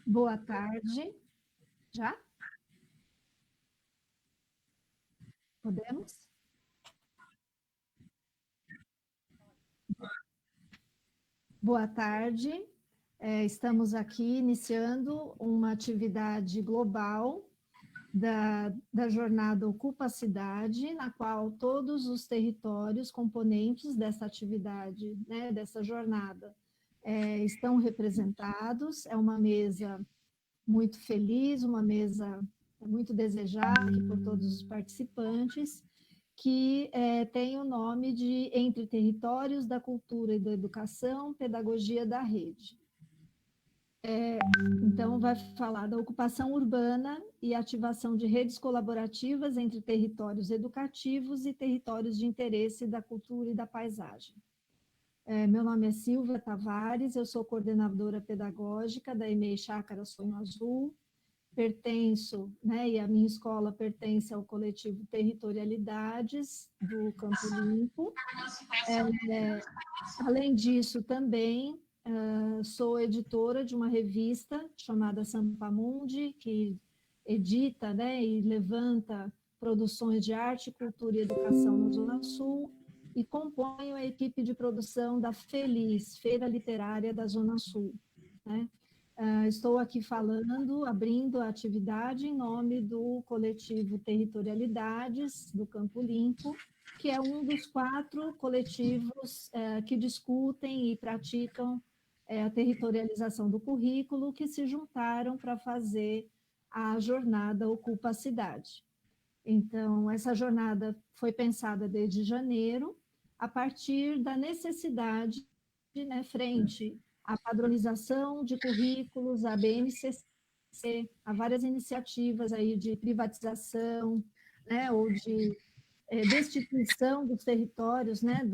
Boa tarde. Já? Podemos? Boa tarde. Estamos aqui iniciando uma atividade global da jornada Ocupa a Cidade, na qual todos os territórios componentes dessa atividade, né, dessa jornada, estão representados. É uma mesa muito feliz, uma mesa muito desejada aqui por todos os participantes, que tem o nome de Entre Territórios da Cultura e da Educação, Pedagogia da Rede. Então, vai falar da ocupação urbana e ativação de redes colaborativas entre territórios educativos e territórios de interesse da cultura e da paisagem. Meu nome é Silvia Tavares, eu sou coordenadora pedagógica da EMEI Chácara Sonho Azul, pertenço, né, e a minha escola pertence ao coletivo Territorialidades do Campo Limpo. Além disso, também sou editora de uma revista chamada Sampamundi, que edita, né, e levanta produções de arte, cultura e educação na Zona Sul, e componho a equipe de produção da Feliz, Feira Literária da Zona Sul, né? Estou aqui falando, abrindo a atividade em nome do coletivo Territorialidades do Campo Limpo, que é um dos 4 coletivos que discutem e praticam a territorialização do currículo, que se juntaram para fazer a jornada Ocupa a Cidade. Então, essa jornada foi pensada desde janeiro, a partir da necessidade, né, frente à padronização de currículos, à BNCC, a várias iniciativas aí de privatização, né, ou de destituição dos territórios, né,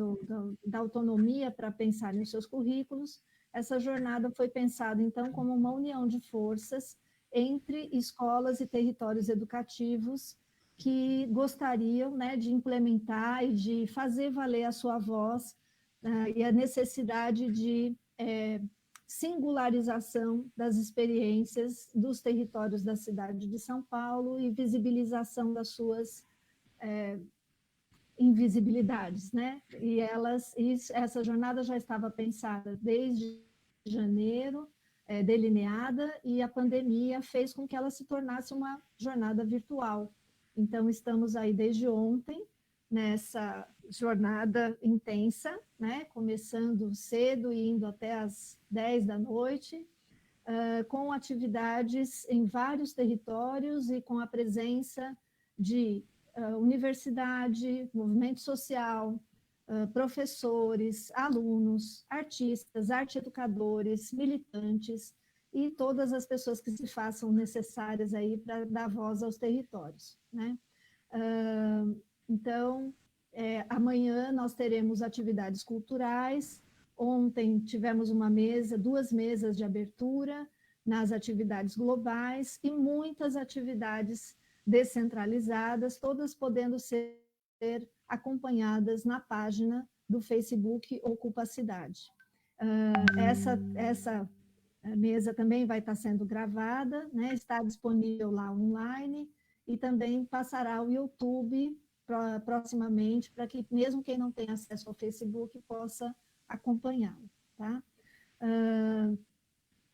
da autonomia para pensar nos seus currículos. Essa jornada foi pensada, então, como uma união de forças entre escolas e territórios educativos que gostariam, né, de implementar e de fazer valer a sua voz, e a necessidade de singularização das experiências dos territórios da cidade de São Paulo e visibilização das suas invisibilidades, né? E essa jornada já estava pensada desde janeiro, delineada, e a pandemia fez com que ela se tornasse uma jornada virtual. Então, estamos aí desde ontem, nessa jornada intensa, né? Começando cedo e indo até às 10 da noite, com atividades em vários territórios e com a presença de universidade, movimento social, professores, alunos, artistas, arte-educadores, militantes e todas as pessoas que se façam necessárias aí para dar voz aos territórios, né? Então, amanhã nós teremos atividades culturais. Ontem tivemos uma mesa, 2 mesas de abertura nas atividades globais e muitas atividades descentralizadas, todas podendo ser acompanhadas na página do Facebook Ocupa a Cidade. Essa mesa também vai estar sendo gravada, né? Está disponível lá online e também passará ao YouTube proximamente, para que mesmo quem não tem acesso ao Facebook possa acompanhá-lo, tá?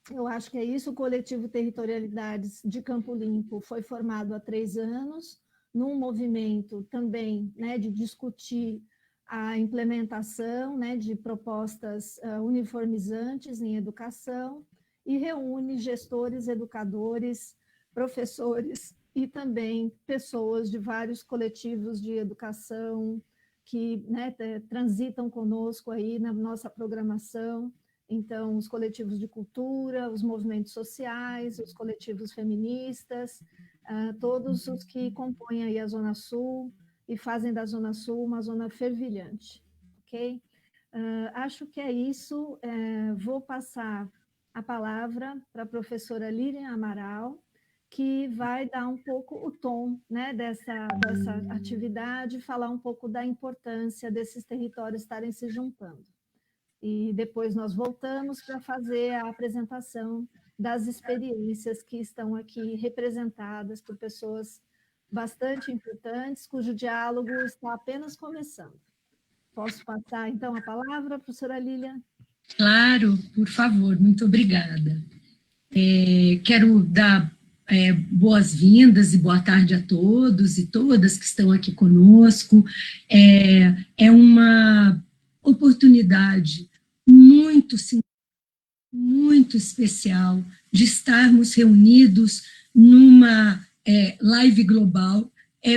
Eu acho que é isso. O coletivo Territorialidades de Campo Limpo foi formado há 3 anos, num movimento também, né, de discutir a implementação, né, de propostas uniformizantes em educação, e reúne gestores, educadores, professores e também pessoas de vários coletivos de educação que, né, transitam conosco aí na nossa programação. Então, os coletivos de cultura, os movimentos sociais, os coletivos feministas, todos os que compõem aí a Zona Sul e fazem da Zona Sul uma zona fervilhante, ok? Acho que é isso. Vou passar a palavra para a professora Lilian Amaral, que vai dar um pouco o tom, né, dessa atividade, falar um pouco da importância desses territórios estarem se juntando. E depois nós voltamos para fazer a apresentação das experiências que estão aqui representadas por pessoas bastante importantes, cujo diálogo está apenas começando. Posso passar, então, a palavra, professora Lília? Claro, por favor, muito obrigada. Quero dar boas-vindas e boa tarde a todos e todas que estão aqui conosco. É uma oportunidade muito especial de estarmos reunidos numa live global.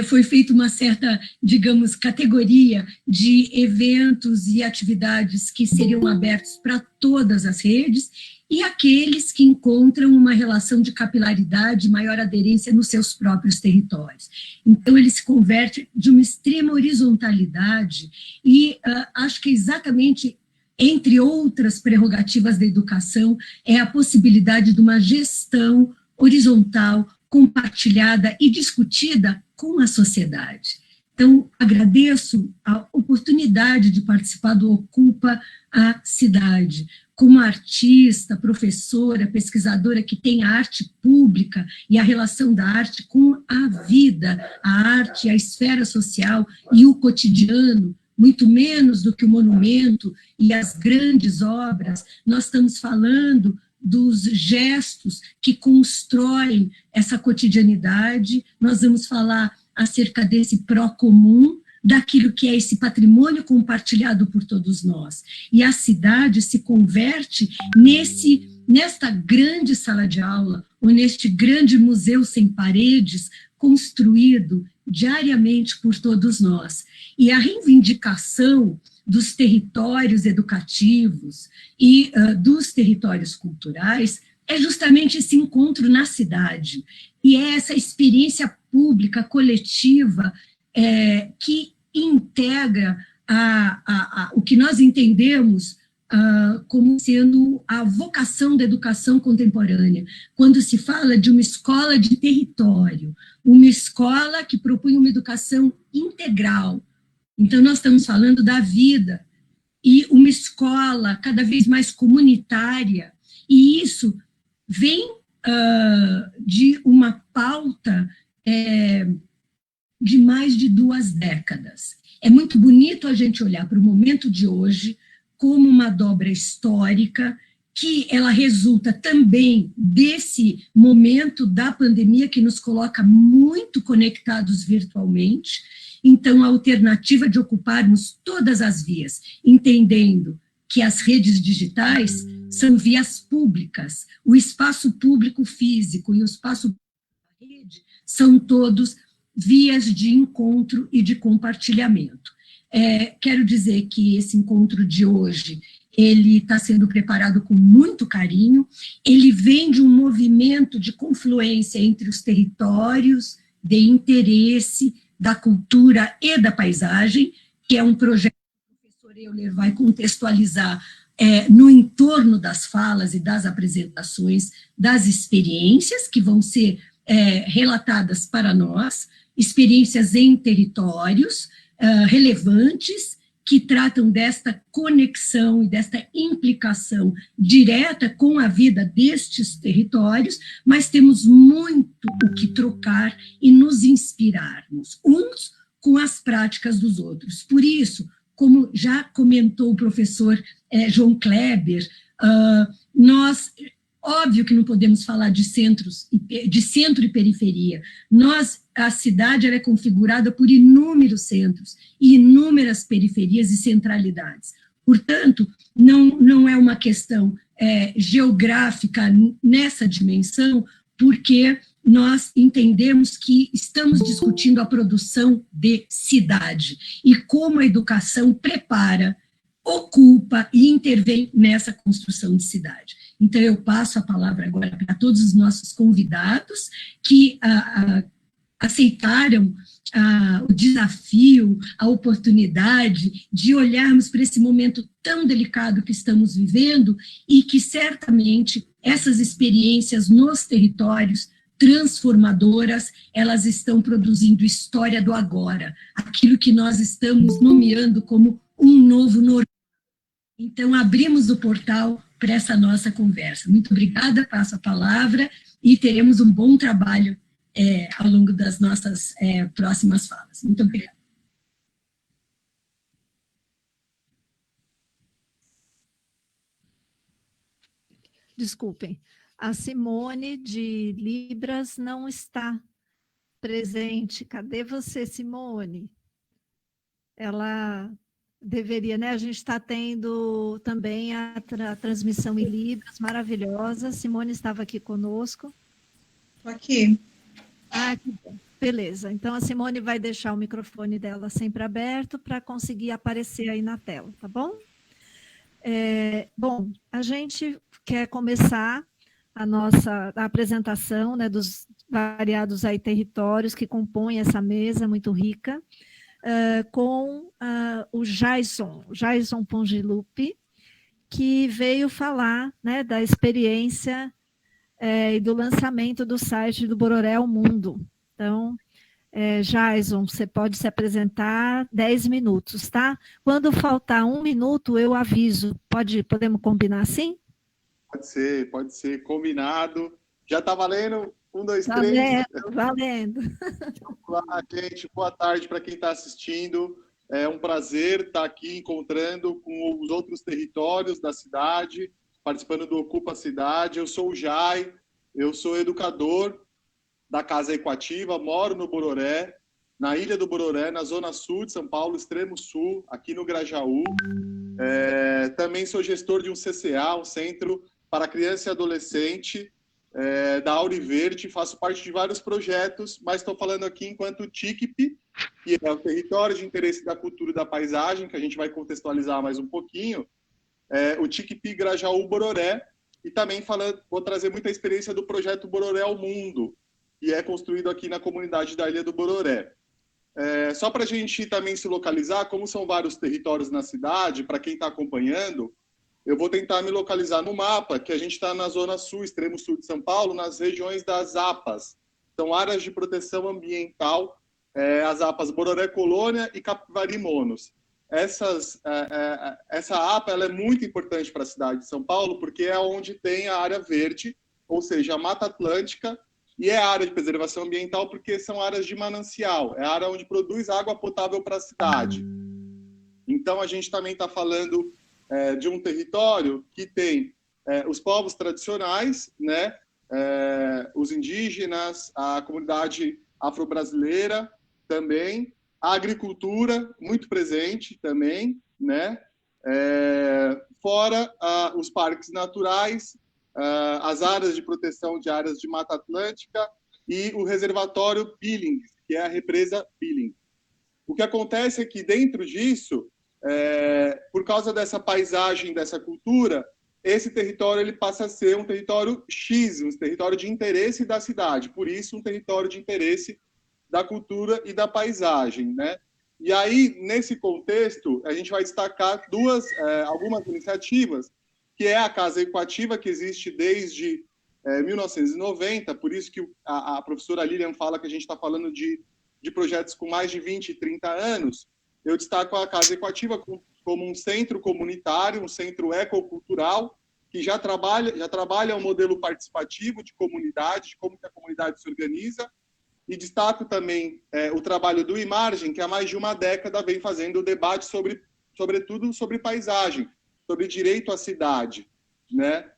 Foi feita uma certa, digamos, categoria de eventos e atividades que seriam abertos para todas as redes e aqueles que encontram uma relação de capilaridade, maior aderência nos seus próprios territórios. Então, ele se converte de uma extrema horizontalidade e acho que exatamente, entre outras prerrogativas da educação, é a possibilidade de uma gestão horizontal, compartilhada e discutida com a sociedade. Então, agradeço a oportunidade de participar do Ocupa a Cidade. Como artista, professora, pesquisadora que tem a arte pública e a relação da arte com a vida, a arte, a esfera social e o cotidiano, muito menos do que o monumento e as grandes obras, nós estamos falando dos gestos que constroem essa cotidianidade, nós vamos falar acerca desse pró-comum, daquilo que é esse patrimônio compartilhado por todos nós. E a cidade se converte nesta grande sala de aula, ou neste grande museu sem paredes, construído diariamente por todos nós. E a reivindicação dos territórios educativos e dos territórios culturais é justamente esse encontro na cidade. E é essa experiência pública, coletiva, que integra o que nós entendemos como sendo a vocação da educação contemporânea, quando se fala de uma escola de território, uma escola que propõe uma educação integral. Então, nós estamos falando da vida, e uma escola cada vez mais comunitária, e isso vem de uma pauta de mais de 2 décadas. É muito bonito a gente olhar para o momento de hoje como uma dobra histórica, que ela resulta também desse momento da pandemia que nos coloca muito conectados virtualmente. Então, a alternativa de ocuparmos todas as vias, entendendo que as redes digitais são vias públicas, o espaço público físico e o espaço da rede são todos vias de encontro e de compartilhamento. Quero dizer que esse encontro de hoje, ele está sendo preparado com muito carinho, ele vem de um movimento de confluência entre os territórios de interesse da cultura e da paisagem, que é um projeto que o professor Euler vai contextualizar no entorno das falas e das apresentações, das experiências que vão ser relatadas para nós, experiências em territórios relevantes, que tratam desta conexão e desta implicação direta com a vida destes territórios, mas temos muito o que trocar e nos inspirarmos, uns com as práticas dos outros. Por isso, como já comentou o professor João Kleber, nós... Óbvio que não podemos falar de centro e periferia. A cidade ela é configurada por inúmeros centros, e inúmeras periferias e centralidades. Portanto, não é uma questão geográfica nessa dimensão, porque nós entendemos que estamos discutindo a produção de cidade e como a educação prepara, ocupa e intervém nessa construção de cidade. Então, eu passo a palavra agora para todos os nossos convidados que aceitaram o desafio, a oportunidade de olharmos para esse momento tão delicado que estamos vivendo e que, certamente, essas experiências nos territórios transformadoras, elas estão produzindo história do agora, aquilo que nós estamos nomeando como um novo normal. Então, abrimos o portal para essa nossa conversa. Muito obrigada, passo a palavra e teremos um bom trabalho ao longo das nossas próximas falas. Muito obrigada. Desculpem, a Simone de Libras não está presente. Cadê você, Simone? Ela deveria, né? A gente está tendo também a transmissão em Libras, maravilhosa. Simone estava aqui conosco. Estou aqui. Ah, que bom. Beleza. Então, a Simone vai deixar o microfone dela sempre aberto para conseguir aparecer aí na tela, tá bom? Bom, a gente quer começar a apresentação, né, dos variados aí territórios que compõem essa mesa muito rica, com o Jason Pongilupi, que veio falar, né, da experiência e do lançamento do site do Bororé ao Mundo. Então, Jason, você pode se apresentar 10 minutos, tá? Quando faltar 1 minuto, eu aviso. Podemos combinar assim? Pode ser, combinado. Já está valendo? 1, 2, 3. Valendo. Olá, gente, boa tarde para quem está assistindo. É um prazer estar aqui encontrando com os outros territórios da cidade, participando do Ocupa Cidade. Eu sou o Jai, eu sou educador da Casa Equativa, moro no Bororé, na Ilha do Bororé, na zona sul de São Paulo, extremo sul, aqui no Grajaú. Também sou gestor de um CCA, um Centro para Criança e Adolescente, da Auriverde, faço parte de vários projetos, mas estou falando aqui enquanto TICP, que é o Território de Interesse da Cultura e da Paisagem, que a gente vai contextualizar mais um pouquinho, o TICP Grajaú Bororé, e também vou trazer muita experiência do projeto Bororé ao Mundo, que é construído aqui na comunidade da Ilha do Bororé. Só para a gente também se localizar, como são vários territórios na cidade, para quem está acompanhando, eu vou tentar me localizar no mapa, que a gente está na zona sul, extremo sul de São Paulo, nas regiões das APAs. São áreas de proteção ambiental, as APAs Bororé Colônia e Capivari Monos. Essa APA ela é muito importante para a cidade de São Paulo, porque é onde tem a área verde, ou seja, a Mata Atlântica, e é a área de preservação ambiental porque são áreas de manancial, é a área onde produz água potável para a cidade. Então, a gente também está falando de um território que tem os povos tradicionais, né, os indígenas, a comunidade afro-brasileira também, a agricultura muito presente também, né, fora os parques naturais, as áreas de proteção de áreas de Mata Atlântica e o reservatório Billings, que é a represa Billings. O que acontece é que dentro disso, por causa dessa paisagem, dessa cultura, esse território ele passa a ser um território X, um território de interesse da cidade, por isso um território de interesse da cultura e da paisagem, né? E aí, nesse contexto, a gente vai destacar algumas iniciativas, que é a Casa Equativa, que existe desde 1990, por isso que a professora Lilian fala que a gente está falando de projetos com mais de 20, 30 anos. Eu destaco a Casa Equativa como um centro comunitário, um centro ecocultural, que já trabalha um modelo participativo de comunidade, de como que a comunidade se organiza, e destaco também o trabalho do Imargem, que há mais de uma década vem fazendo o debate sobretudo sobre paisagem, sobre direito à cidade, né?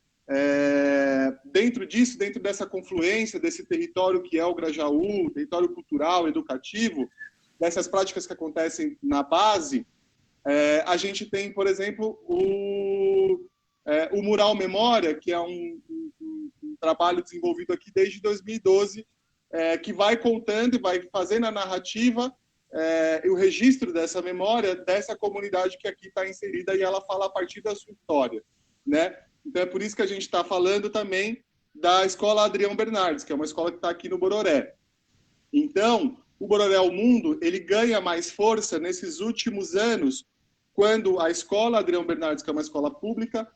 Dentro disso, dentro dessa confluência, desse território que é o Grajaú, território cultural, educativo, dessas práticas que acontecem na base, a gente tem, por exemplo, o Mural Memória, que é um trabalho desenvolvido aqui desde 2012, que vai contando e vai fazendo a narrativa e o registro dessa memória dessa comunidade que aqui está inserida e ela fala a partir da sua história, né? Então é por isso que a gente está falando também da Escola Adrião Bernardes, que é uma escola que está aqui no Bororé. Então, o Bororé ao Mundo, ele ganha mais força nesses últimos anos, quando a Escola Adrião Bernardes, que é uma escola pública,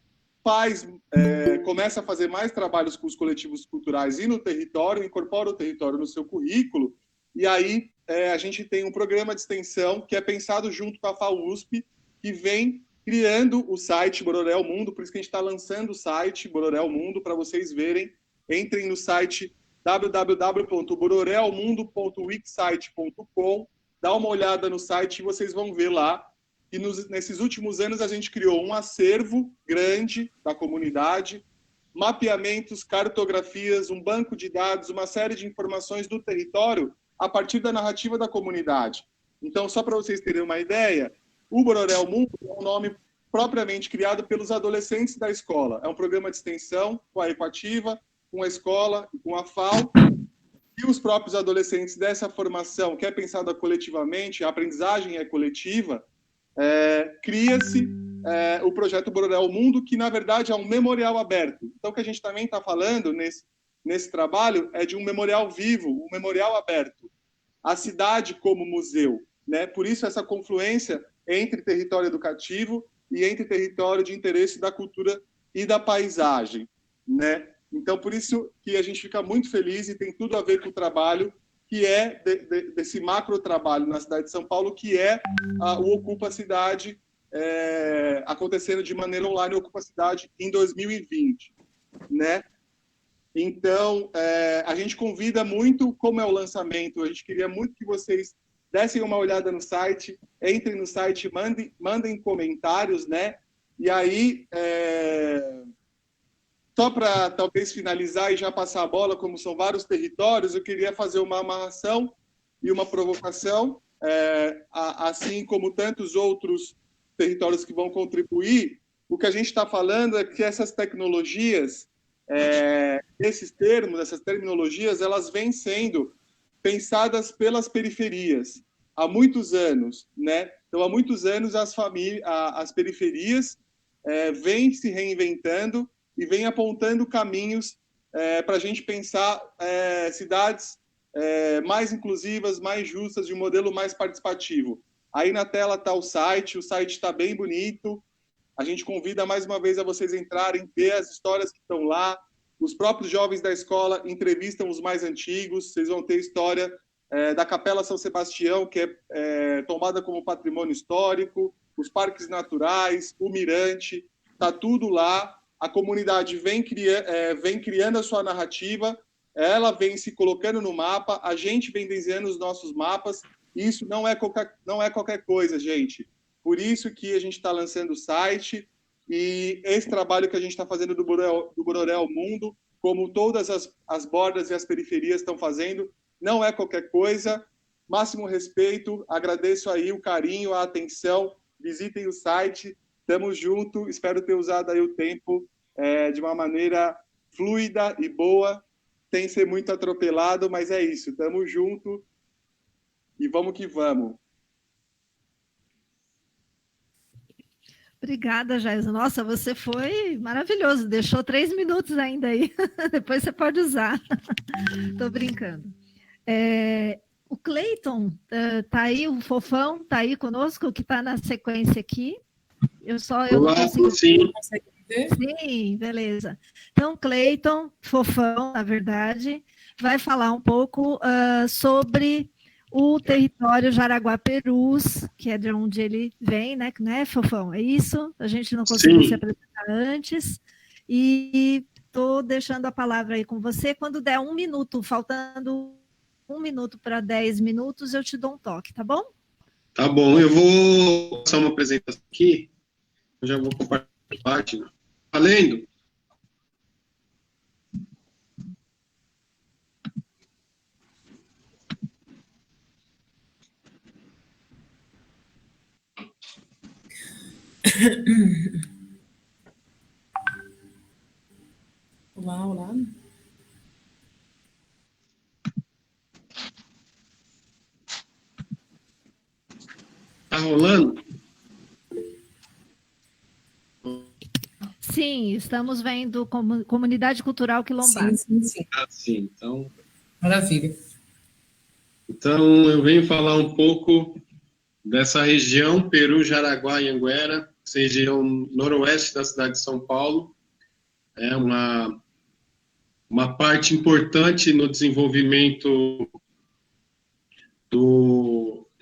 começa a fazer mais trabalhos com os coletivos culturais e no território, incorpora o território no seu currículo, e aí a gente tem um programa de extensão que é pensado junto com a FAUSP, que vem criando o site Bororé Mundo, por isso que a gente está lançando o site Bororé Mundo, para vocês verem. Entrem no site www.bororelmundo.wixsite.com, dá uma olhada no site e vocês vão ver lá que nesses últimos anos a gente criou um acervo grande da comunidade, mapeamentos, cartografias, um banco de dados, uma série de informações do território a partir da narrativa da comunidade. Então, só para vocês terem uma ideia, o Bororé Mundo é um nome propriamente criado pelos adolescentes da escola. É um programa de extensão com a Equativa, com a escola e com a FAO. E os próprios adolescentes dessa formação, que é pensada coletivamente, a aprendizagem é coletiva, cria-se o projeto Bororé Mundo, que, na verdade, é um memorial aberto. Então, o que a gente também está falando nesse trabalho é de um memorial vivo, um memorial aberto. A cidade como museu, né? Por isso, essa confluência entre território educativo e entre território de interesse da cultura e da paisagem, né? Então, por isso que a gente fica muito feliz e tem tudo a ver com o trabalho que é desse macro trabalho na cidade de São Paulo, que é o Ocupa Cidade, acontecendo de maneira online, o Ocupa Cidade em 2020, né? Então, a gente convida muito, como é o lançamento, a gente queria muito que vocês dessem uma olhada no site, entrem no site, mandem comentários, né? E aí, só para talvez finalizar e já passar a bola, como são vários territórios, eu queria fazer uma amarração e uma provocação, assim como tantos outros territórios que vão contribuir. O que a gente está falando é que essas tecnologias, esses termos, essas terminologias, elas vêm sendo pensadas pelas periferias há muitos anos, né? Então, há muitos anos as periferias vêm se reinventando e vêm apontando caminhos para a gente pensar cidades mais inclusivas, mais justas, de um modelo mais participativo. Aí na tela está o site está bem bonito. A gente convida mais uma vez a vocês entrarem, ver as histórias que estão lá. Os próprios jovens da escola entrevistam os mais antigos. Vocês vão ter história da Capela São Sebastião, que é tomada como patrimônio histórico, os parques naturais, o Mirante, está tudo lá. A comunidade vem criando a sua narrativa, ela vem se colocando no mapa, a gente vem desenhando os nossos mapas. Isso não é qualquer coisa, gente. Por isso que a gente está lançando o site, e esse trabalho que a gente está fazendo do Bororé Mundo, como todas as bordas e as periferias estão fazendo, não é qualquer coisa. Máximo respeito, agradeço aí o carinho, a atenção, visitem o site, estamos juntos, espero ter usado aí o tempo de uma maneira fluida e boa, sem ser muito atropelado, mas é isso, estamos juntos e vamos que vamos. Obrigada, Jaison. Nossa, você foi maravilhoso. Deixou 3 minutos ainda aí. Depois você pode usar. Estou brincando. O Cleiton está aí, o Fofão está aí conosco, que está na sequência aqui. Olá, não consigo... sim. Sim, beleza. Então, Cleiton, Fofão, na verdade, vai falar um pouco sobre o território Jaraguá-Perus, que é de onde ele vem, né, Fofão? É isso? A gente não conseguiu se apresentar antes. E estou deixando a palavra aí com você. Quando der 1 minuto, faltando 1 minuto para 10 minutos, eu te dou um toque, tá bom? Tá bom, eu vou passar uma apresentação aqui. Eu já vou compartilhar a página. Valendo? Olá, olá. Tá rolando? Sim, estamos vendo Comunidade Cultural Quilombola. Sim. Ah, sim, então... Maravilha. Então, eu venho falar um pouco dessa região, Peru, Jaraguá e Anguera, essa região noroeste da cidade de São Paulo. É uma parte importante no desenvolvimento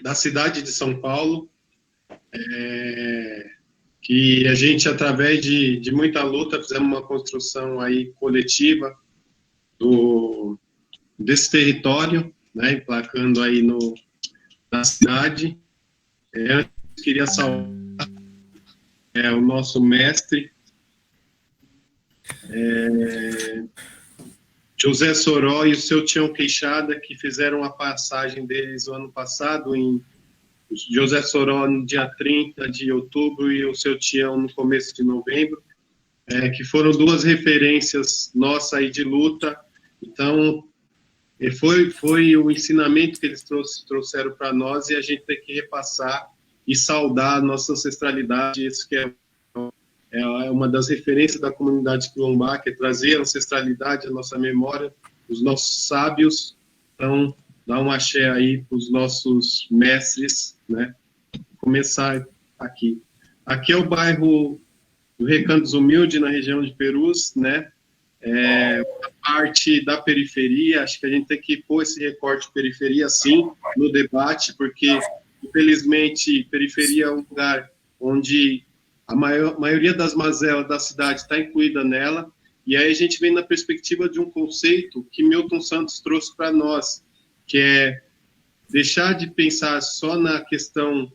da cidade de São Paulo. que a gente, através de muita luta, fizemos uma construção aí coletiva desse território, né, emplacando aí na cidade. Antes, queria saudar o nosso mestre, José Soró e o seu Tião Queixada, que fizeram a passagem deles no ano passado, José Soró no dia 30 de outubro e o seu Tião no começo de novembro, que foram duas referências nossas aí de luta. Então, foi o ensinamento que eles trouxeram para nós, e a gente tem que repassar e saudar a nossa ancestralidade. Isso que é uma das referências da comunidade quilombola, que é trazer a ancestralidade, a nossa memória, os nossos sábios. Então, dá um axé aí para os nossos mestres, né? Começar aqui. Aqui é o bairro do Recantos Humilde, na região de Perus, né? A parte da periferia, acho que a gente tem que pôr esse recorte de periferia, sim, no debate, porque, infelizmente, periferia é um lugar onde a maioria das mazelas da cidade está incluída nela, e aí a gente vem na perspectiva de um conceito que Milton Santos trouxe para nós, que é deixar de pensar só na questão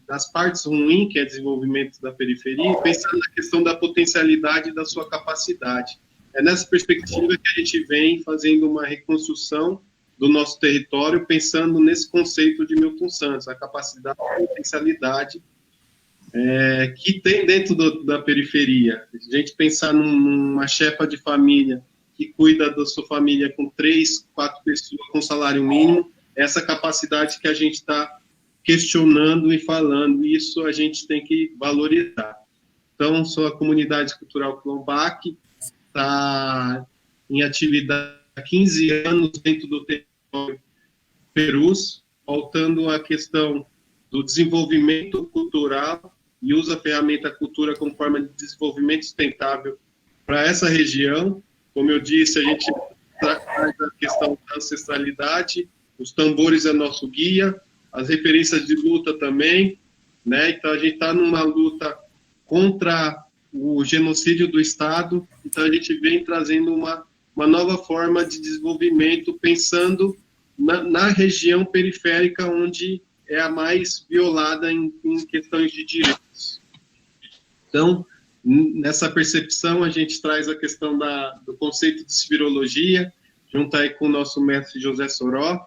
das partes ruins, que é desenvolvimento da periferia, e pensar na questão da potencialidade da sua capacidade. É nessa perspectiva que a gente vem fazendo uma reconstrução do nosso território, pensando nesse conceito de Milton Santos, a capacidade e a potencialidade que tem dentro da periferia. A gente pensar numa chefa de família que cuida da sua família com 3, 4 pessoas com salário mínimo, essa capacidade que a gente está questionando e falando, isso a gente tem que valorizar. Então, sou a comunidade cultural quilombola, está em atividade há 15 anos dentro do território Perus, faltando a questão do desenvolvimento cultural e usa a ferramenta cultura como forma de desenvolvimento sustentável para essa região. Como eu disse, a gente traz a questão da ancestralidade, os tambores é nosso guia, as referências de luta também, né? Então, a gente está numa luta contra o genocídio do Estado, então a gente vem trazendo uma nova forma de desenvolvimento, pensando na região periférica, onde é a mais violada em questões de direitos. Então, nessa percepção, a gente traz a questão do conceito de civirologia, junto aí com o nosso mestre José Soró,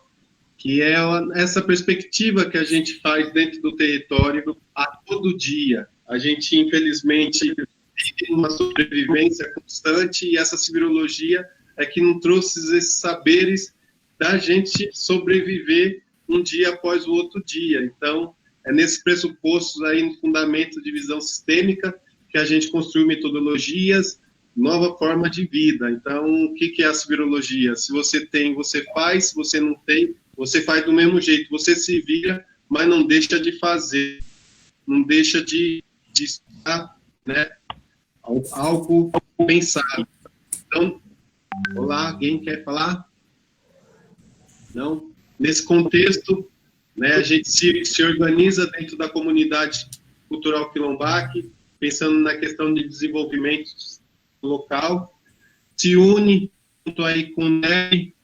que é essa perspectiva que a gente faz dentro do território a todo dia. A gente, infelizmente, tem uma sobrevivência constante, e essa civirologia é que nos trouxe esses saberes da gente sobreviver um dia após o outro dia. Então, é nesses pressupostos aí, no fundamento de visão sistêmica, que a gente construiu metodologias, nova forma de vida. Então, o que é a civirologia? Se você tem, você faz; se você não tem, você faz do mesmo jeito. Você se vira, mas não deixa de fazer, não deixa de estar, né, algo pensado. Então, olá, alguém quer falar? Não? Nesse contexto, né, a gente se organiza dentro da comunidade cultural quilombola, pensando na questão de desenvolvimento local, se une junto aí com o NEP,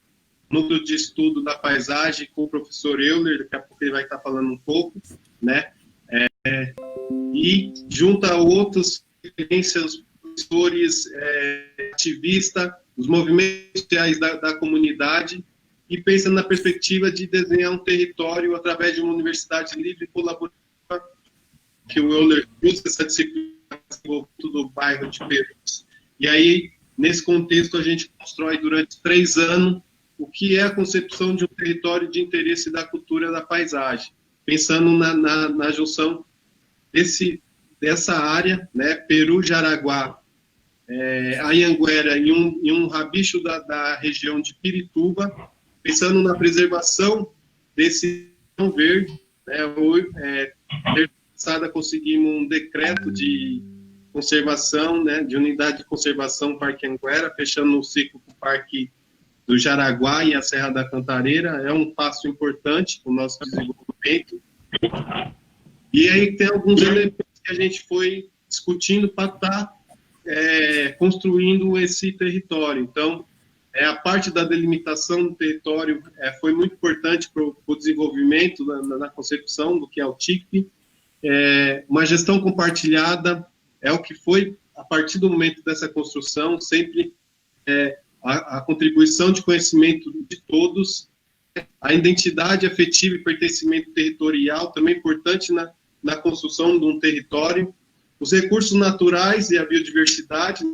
Núcleo de Estudo da Paisagem, com o professor Euler, daqui a pouco ele vai estar falando um pouco, né, e junto a outros referências, professores, ativistas, os movimentos sociais da comunidade, e pensa na perspectiva de desenhar um território através de uma universidade livre e colaborativa, que o Euler usa essa disciplina do bairro de Perus. E aí, nesse contexto, a gente constrói durante 3 anos o que é a concepção de um território de interesse da cultura e da paisagem, pensando na junção dessa área, né, Peru, Jaraguá, Anhanguera e um rabicho da região de Pirituba, pensando na preservação desse chão verde. Ter passada conseguimos um decreto de conservação, né, de unidade de conservação Parque Anhanguera, fechando o ciclo com o Parque do Jaraguá e a Serra da Cantareira. É um passo importante para o nosso desenvolvimento. E aí tem alguns elementos que a gente foi discutindo para estar construindo esse território. Então, a parte da delimitação do território foi muito importante para o desenvolvimento, na concepção do que é o TIC. Uma gestão compartilhada é o que foi, a partir do momento dessa construção, sempre a contribuição de conhecimento de todos, a identidade afetiva e pertencimento territorial, também importante na construção de um território, os recursos naturais e a biodiversidade,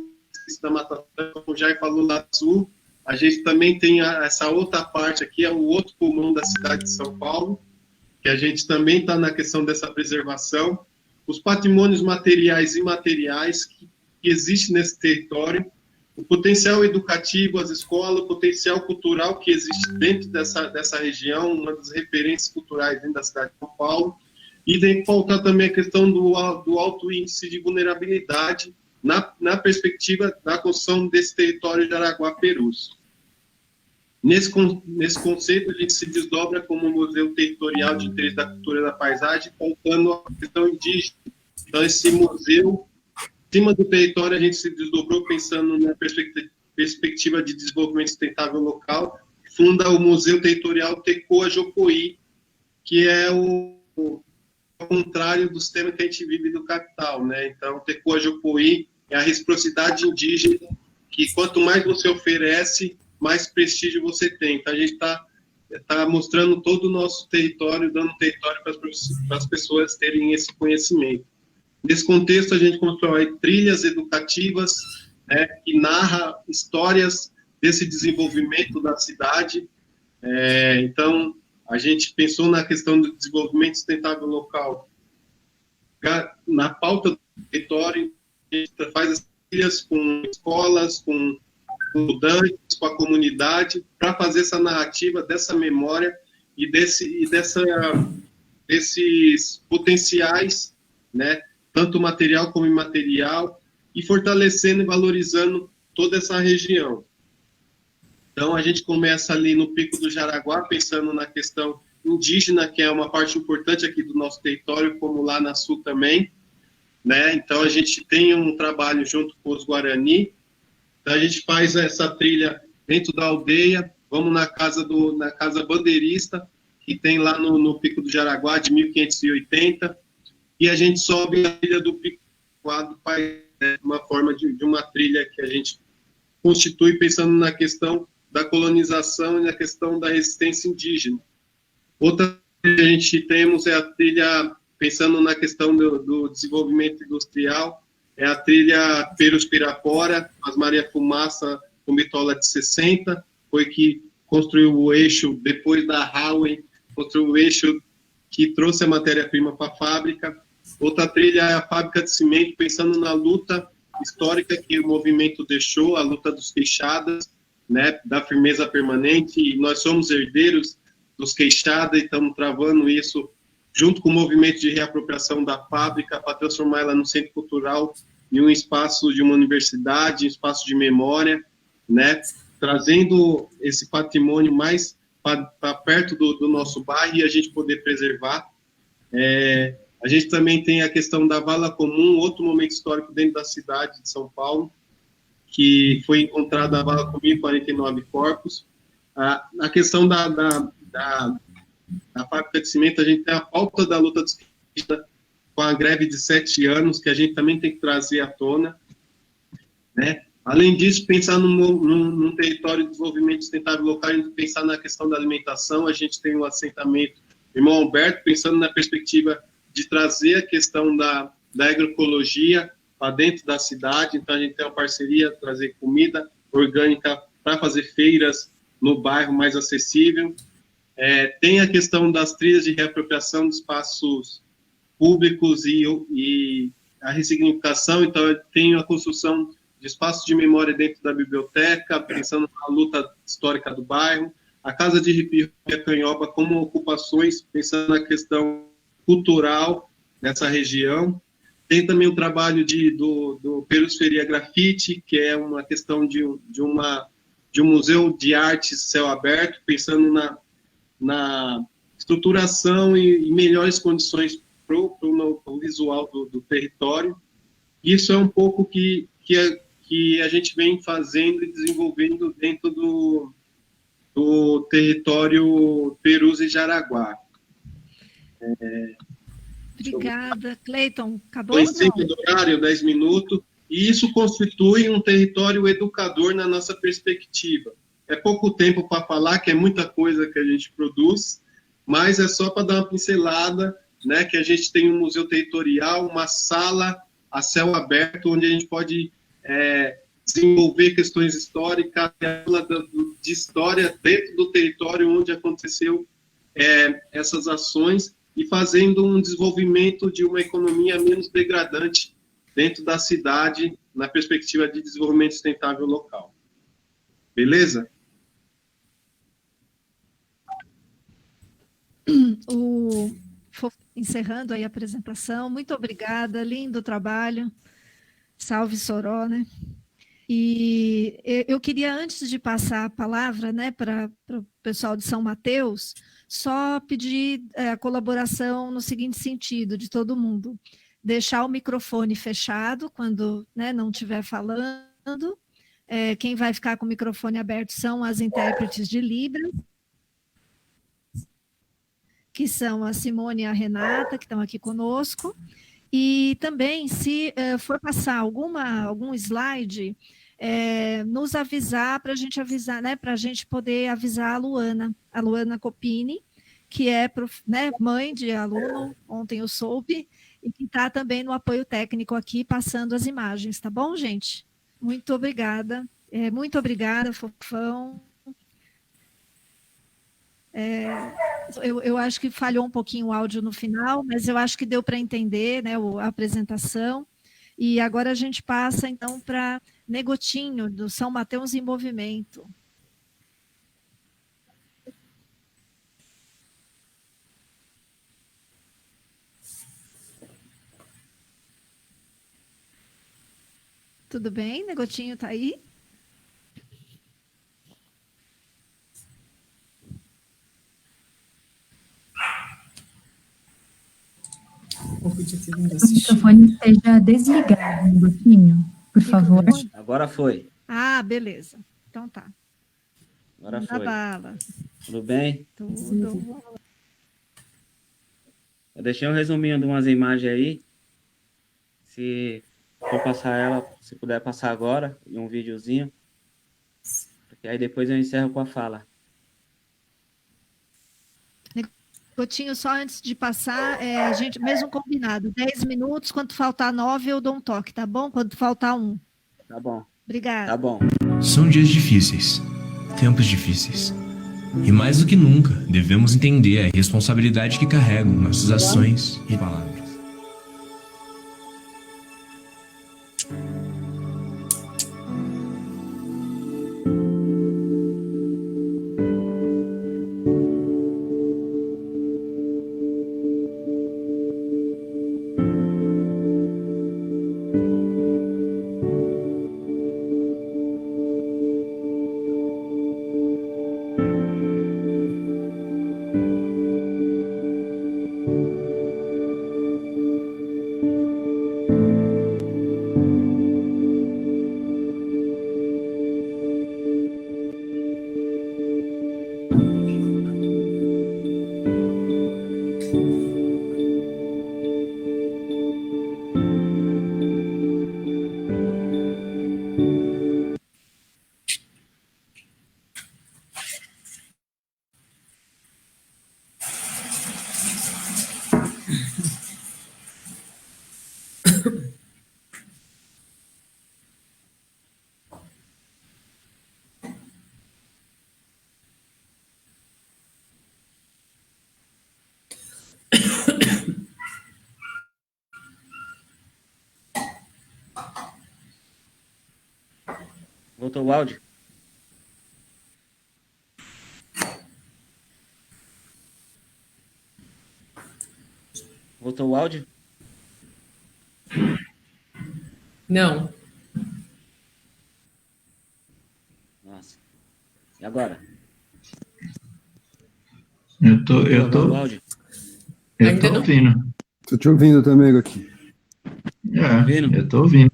da Mata Atlântica, como o Jair falou lá do sul, a gente também tem essa outra parte aqui, é o outro pulmão da cidade de São Paulo, que a gente também está na questão dessa preservação, os patrimônios materiais e imateriais que existem nesse território, o potencial educativo, as escolas, o potencial cultural que existe dentro dessa região, uma das referências culturais dentro da cidade de São Paulo, e tem que faltar também a questão do alto índice de vulnerabilidade na perspectiva da construção desse território de Araguá-Perus. Nesse conceito, a gente se desdobra como um museu territorial de interesse da cultura e da paisagem, faltando a questão indígena. Então, esse museu, em cima do território, a gente se desdobrou pensando na perspectiva de desenvolvimento sustentável local, funda o Museu Territorial Tecoa Jocoí, que é o contrário do sistema que a gente vive do capital, né? Então, Tecoa Jocoí é a reciprocidade indígena, que quanto mais você oferece, mais prestígio você tem. Então, a gente está mostrando todo o nosso território, dando território para as pessoas terem esse conhecimento. Nesse contexto, a gente constrói trilhas educativas, que narram histórias desse desenvolvimento da cidade. Então, a gente pensou na questão do desenvolvimento sustentável local. Na pauta do território, a gente faz as trilhas com escolas, com estudantes, com a comunidade, para fazer essa narrativa dessa memória e desses potenciais, né, tanto material como imaterial, e fortalecendo e valorizando toda essa região. Então, a gente começa ali no Pico do Jaraguá, pensando na questão indígena, que é uma parte importante aqui do nosso território, como lá na Sul também, né? Então, a gente tem um trabalho junto com os Guarani, então, a gente faz essa trilha dentro da aldeia, vamos na casa bandeirista, que tem lá no Pico do Jaraguá, de 1580, e a gente sobe a trilha do Pico do Pai, uma forma de uma trilha que a gente constitui pensando na questão da colonização e na questão da resistência indígena. Outra que a gente temos é a trilha, pensando na questão do desenvolvimento industrial, é a trilha Perus-Pirapora, as Maria Fumaça com bitola de 60, foi que construiu o eixo, depois da Highway, construiu o eixo que trouxe a matéria-prima para a fábrica. Outra trilha é a fábrica de cimento, pensando na luta histórica que o movimento deixou, a luta dos queixadas, né, da firmeza permanente, e nós somos herdeiros dos queixadas e estamos travando isso junto com o movimento de reapropriação da fábrica para transformar ela no centro cultural, em um espaço de uma universidade, um espaço de memória, né, trazendo esse patrimônio mais para perto do nosso bairro e a gente poder preservar. A gente também tem a questão da vala comum, outro momento histórico dentro da cidade de São Paulo, que foi encontrada a vala comum em 49 corpos. A questão da fábrica de cimento, a gente tem a pauta da luta dos queixadas com a greve de 7 anos, que a gente também tem que trazer à tona, né? Além disso, pensar num território de desenvolvimento sustentável local, a gente pensar na questão da alimentação, a gente tem um assentamento Irmão Alberto, pensando na perspectiva de trazer a questão da agroecologia para dentro da cidade, então a gente tem uma parceria, trazer comida orgânica para fazer feiras no bairro mais acessível. Tem a questão das trilhas de reapropriação de espaços públicos e a ressignificação, então tem a construção de espaços de memória dentro da biblioteca, pensando na luta histórica do bairro, a Casa de Ripi e a Canhoba como ocupações, pensando na questão cultural nessa região. Tem também o trabalho do Perusferia Grafite, que é uma questão de um museu de artes céu aberto, pensando na estruturação e melhores condições para o visual do território. Isso é um pouco que a gente vem fazendo e desenvolvendo dentro do território Perus e Jaraguá. Obrigada. Cleiton, acabou? Estou em cima do horário, 10 minutos, e isso constitui um território educador na nossa perspectiva. É pouco tempo para falar, que é muita coisa que a gente produz, mas é só para dar uma pincelada, né, que a gente tem um museu territorial, uma sala a céu aberto, onde a gente pode desenvolver questões históricas, aula de história dentro do território onde aconteceu essas ações, e fazendo um desenvolvimento de uma economia menos degradante dentro da cidade, na perspectiva de desenvolvimento sustentável local. Beleza? Encerrando aí a apresentação, muito obrigada, lindo trabalho, salve Soró, né? E eu queria, antes de passar a palavra, né, para o pessoal de São Mateus, só pedir a colaboração no seguinte sentido, de todo mundo: deixar o microfone fechado quando, né, não estiver falando. Quem vai ficar com o microfone aberto são as intérpretes de Libras, que são a Simone e a Renata, que estão aqui conosco. E também, se for passar algum slide, nos avisar, para a gente avisar, né, para a gente poder avisar a Luana Copini, que é mãe de aluno, ontem eu soube, e que está também no apoio técnico aqui, passando as imagens, tá bom, gente? Muito obrigada. Muito obrigada, Fofão. Eu acho que falhou um pouquinho o áudio no final, mas eu acho que deu para entender, né, a apresentação. E agora a gente passa, então, para Negotinho, do São Mateus em Movimento. Tudo bem? Negotinho está aí? O microfone esteja desligado, Negotinho, por favor. Agora foi. Ah, beleza. Então tá. Agora Manda foi. bala. Tudo bem? Tudo. Eu deixei um resuminho de umas imagens aí. Se for passar ela, se puder passar agora, em um videozinho. Porque aí depois eu encerro com a fala. Negotinho, só antes de passar, a gente, mesmo combinado, 10 minutos, quando faltar 9 eu dou um toque, tá bom? Quando faltar 1. Tá bom. Obrigada. Tá bom. São dias difíceis, tempos difíceis. E mais do que nunca, devemos entender a responsabilidade que carregam nossas ações e palavras. Voltou o áudio? Voltou o áudio? Não. Nossa. E agora? Eu tô Voltou o áudio? Ainda não. ouvindo. Tô te ouvindo também, Gotinho. Ouvindo? Eu tô ouvindo.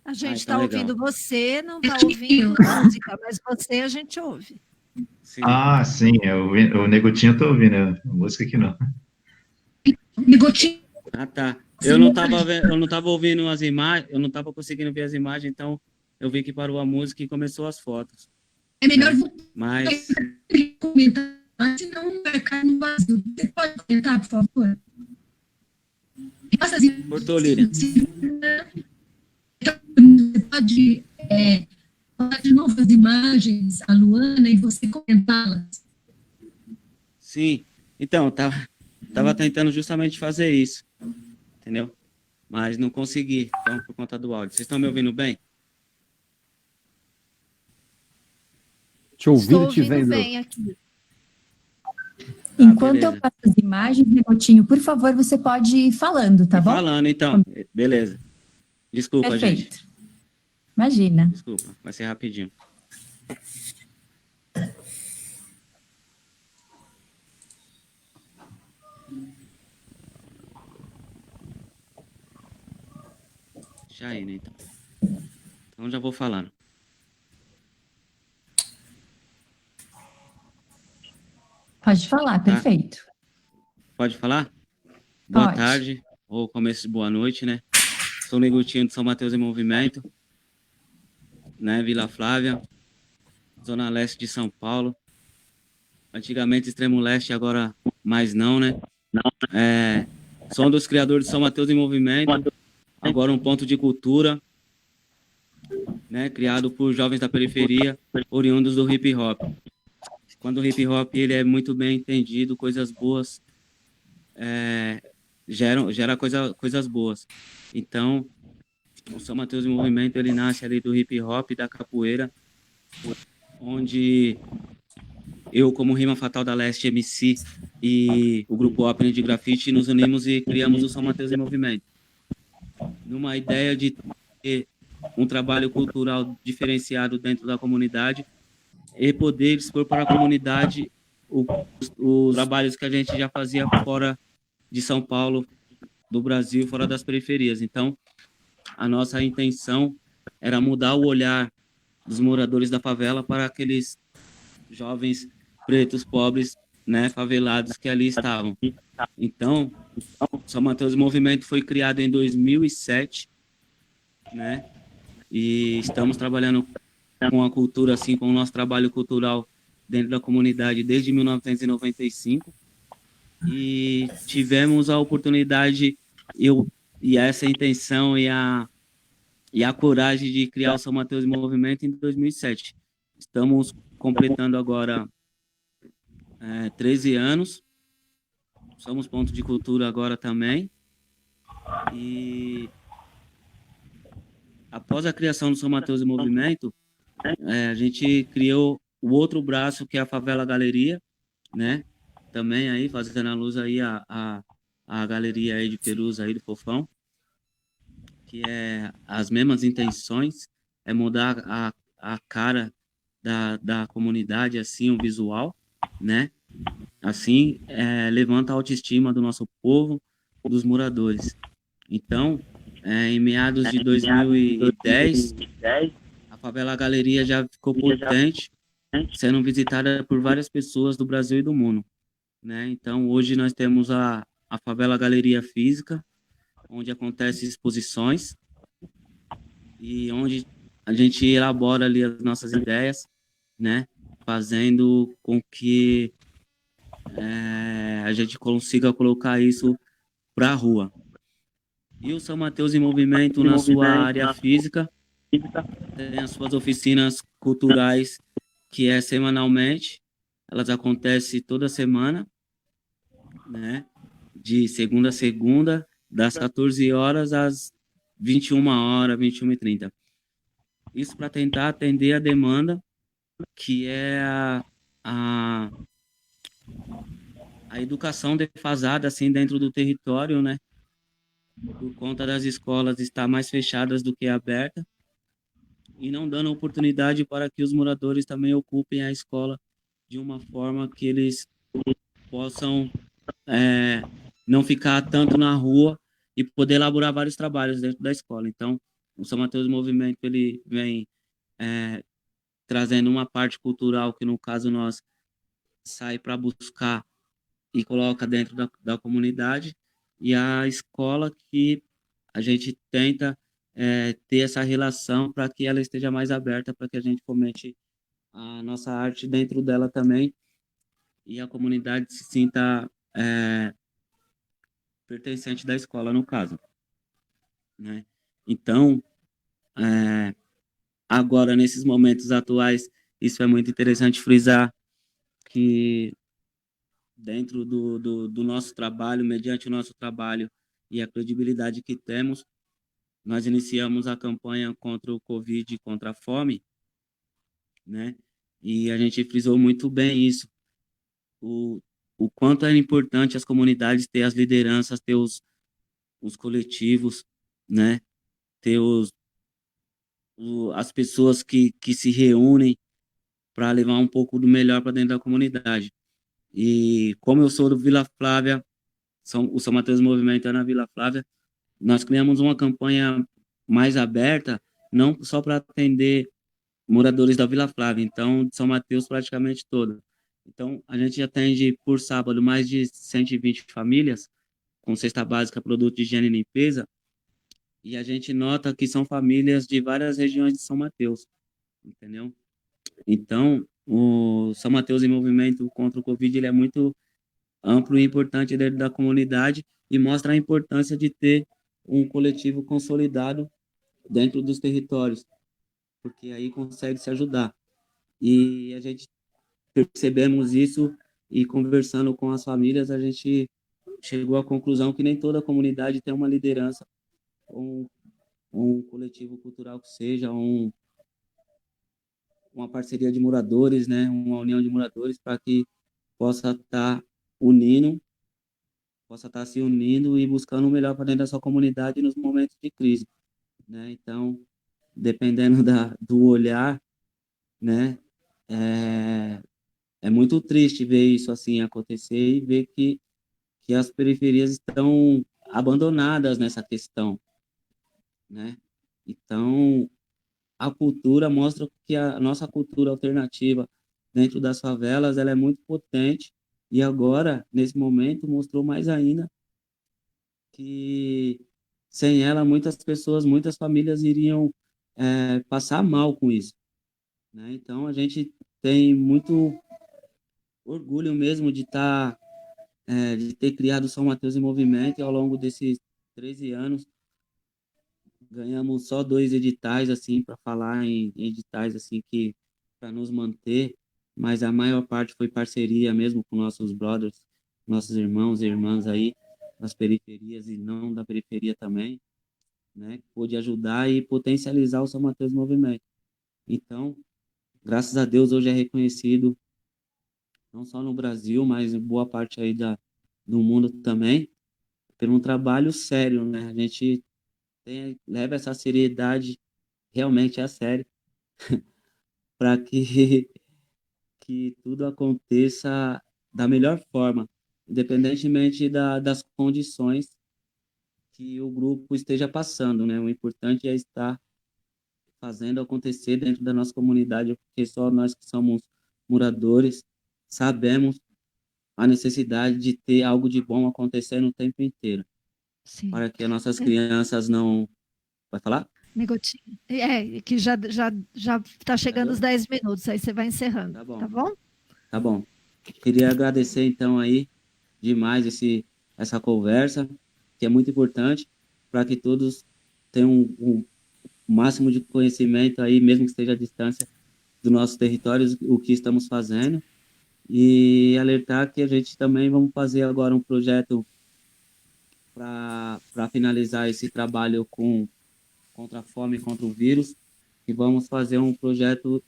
A gente está então legal. ouvindo você, não está ouvindo música, mas você a gente ouve. Sim. Ah, sim, o Negotinho eu tô ouvindo, a música aqui não. Negotinho. Ah, tá. Eu não tava ouvindo as imagens, eu não tava conseguindo ver as imagens, então eu vi que parou a música e começou as fotos. É melhor Mas comentar, senão vai cair no vazio. Você pode tentar, por favor? cortou, Líria. Você pode falar de novo as imagens, a Luana, e você comentá-las. Sim. Então, tava tentando justamente fazer isso. Entendeu? Mas não consegui, então, por conta do áudio. Vocês estão me ouvindo bem? Te ouvindo, Estou te ouvindo vendo. bem aqui. Enquanto beleza. eu passo as imagens, Negotinho, por favor, você pode ir falando, tá bom? Falando, então. Beleza. Desculpa, Perfeito. gente. Imagina. Desculpa, vai ser rapidinho. Deixa aí, né, então. Então já vou falando. Pode falar, perfeito. Pode falar? Boa Pode. tarde, ou começo de boa noite, né? Sou o Negotinho de São Mateus em Movimento, né? Vila Flávia, Zona Leste de São Paulo. Antigamente Extremo Leste, agora mais não, né? Sou um dos criadores de São Mateus em Movimento, agora um ponto de cultura, né? Criado por jovens da periferia, oriundos do hip hop. Quando o hip hop ele é muito bem entendido, coisas boas gera coisas boas. Então, o São Mateus em Movimento ele nasce ali do hip hop, da capoeira, onde eu, como Rima Fatal da Leste MC e o grupo Open de Grafite, nos unimos e criamos o São Mateus em Movimento. Numa ideia de ter um trabalho cultural diferenciado dentro da comunidade e poder expor para a comunidade os trabalhos que a gente já fazia fora de São Paulo, do Brasil, fora das periferias. Então, a nossa intenção era mudar o olhar dos moradores da favela para aqueles jovens pretos, pobres, né, favelados que ali estavam. Então, São Mateus Movimento foi criado em 2007, né, e estamos trabalhando com a cultura, assim, com o nosso trabalho cultural dentro da comunidade desde 1995, e tivemos a oportunidade, e essa intenção e a coragem de criar o São Mateus Movimento em 2007. Estamos completando agora 13 anos, somos ponto de cultura agora também, e após a criação do São Mateus Movimento, a gente criou o outro braço, que é a Favela Galeria, né? Também aí, fazendo a luz aí a galeria aí de Perus aí do Fofão, que é as mesmas intenções, é mudar a cara da comunidade, assim, o visual, né? Assim, levanta a autoestima do nosso povo, dos moradores. Então, em meados de 2010, a Favela Galeria já ficou potente, sendo visitada por várias pessoas do Brasil e do mundo, né? Então, hoje nós temos a Favela Galeria Física, onde acontecem exposições e onde a gente elabora ali as nossas ideias, né? Fazendo com que a gente consiga colocar isso para a rua. E o São Mateus em Movimento, na sua área física, tem as suas oficinas culturais, que é semanalmente, elas acontecem toda semana, né? De segunda a segunda, das 14 horas às 21 horas, 21h30. Isso para tentar atender a demanda, que é a educação defasada, assim, dentro do território, né? Por conta das escolas estar mais fechadas do que abertas, e não dando oportunidade para que os moradores também ocupem a escola de uma forma que eles possam não ficar tanto na rua e poder elaborar vários trabalhos dentro da escola. Então, o São Mateus Movimento, ele vem trazendo uma parte cultural que, no caso, nós sai para buscar e coloca dentro da comunidade, e a escola que a gente tenta ter essa relação para que ela esteja mais aberta, para que a gente fomente a nossa arte dentro dela também, e a comunidade se sinta pertencente da escola, no caso, né? Então, agora, nesses momentos atuais, isso é muito interessante frisar, que dentro do nosso trabalho, mediante o nosso trabalho e a credibilidade que temos, nós iniciamos a campanha contra o Covid, contra a fome, né? E a gente frisou muito bem isso, o quanto é importante as comunidades ter as lideranças, ter os coletivos, né? Ter as pessoas que se reúnem para levar um pouco do melhor para dentro da comunidade. E como eu sou do Vila Flávia, o São Mateus Movimento é na Vila Flávia, nós criamos uma campanha mais aberta, não só para atender moradores da Vila Flávia, então de São Mateus praticamente todo. Então, a gente atende por sábado mais de 120 famílias, com cesta básica, produto de higiene e limpeza, e a gente nota que são famílias de várias regiões de São Mateus, entendeu? Então, o São Mateus em Movimento contra o Covid, ele é muito amplo e importante dentro da comunidade e mostra a importância de ter um coletivo consolidado dentro dos territórios, porque aí consegue se ajudar. E a gente percebemos isso e conversando com as famílias, a gente chegou à conclusão que nem toda comunidade tem uma liderança, um coletivo cultural que seja, uma parceria de moradores, né, uma união de moradores para que possa estar se unindo e buscando o melhor para dentro da sua comunidade nos momentos de crise, né? Então, dependendo do olhar, né, é muito triste ver isso assim acontecer e ver que as periferias estão abandonadas nessa questão, né? Então, a cultura mostra que a nossa cultura alternativa dentro das favelas, ela é muito potente, e agora, nesse momento, mostrou mais ainda que sem ela muitas pessoas, muitas famílias iriam passar mal com isso, né? Então, a gente tem muito orgulho mesmo de de ter criado o São Mateus em Movimento, e ao longo desses 13 anos ganhamos só 2 editais, assim, para falar em editais, assim, que para nos manter, mas a maior parte foi parceria mesmo com nossos brothers, nossos irmãos e irmãs aí, das periferias e não da periferia também, né, que pôde ajudar e potencializar o São Mateus Movimento. Então, graças a Deus, hoje é reconhecido, não só no Brasil, mas em boa parte aí do mundo também, por um trabalho sério, né, a gente leva essa seriedade realmente a sério, para que tudo aconteça da melhor forma, independentemente das condições que o grupo esteja passando, né? O importante é estar fazendo acontecer dentro da nossa comunidade, porque só nós que somos moradores sabemos a necessidade de ter algo de bom acontecendo o tempo inteiro, Sim. para que as nossas crianças não... Vai falar? Negotinho. Que já está chegando os 10 minutos, aí você vai encerrando, tá bom? Tá bom. Queria agradecer, então, aí, demais essa conversa, que é muito importante, para que todos tenham o máximo de conhecimento aí, mesmo que esteja à distância dos nossos territórios, o que estamos fazendo, e alertar que a gente também vamos fazer agora um projeto para finalizar esse trabalho contra a fome e contra o vírus, e vamos fazer um projeto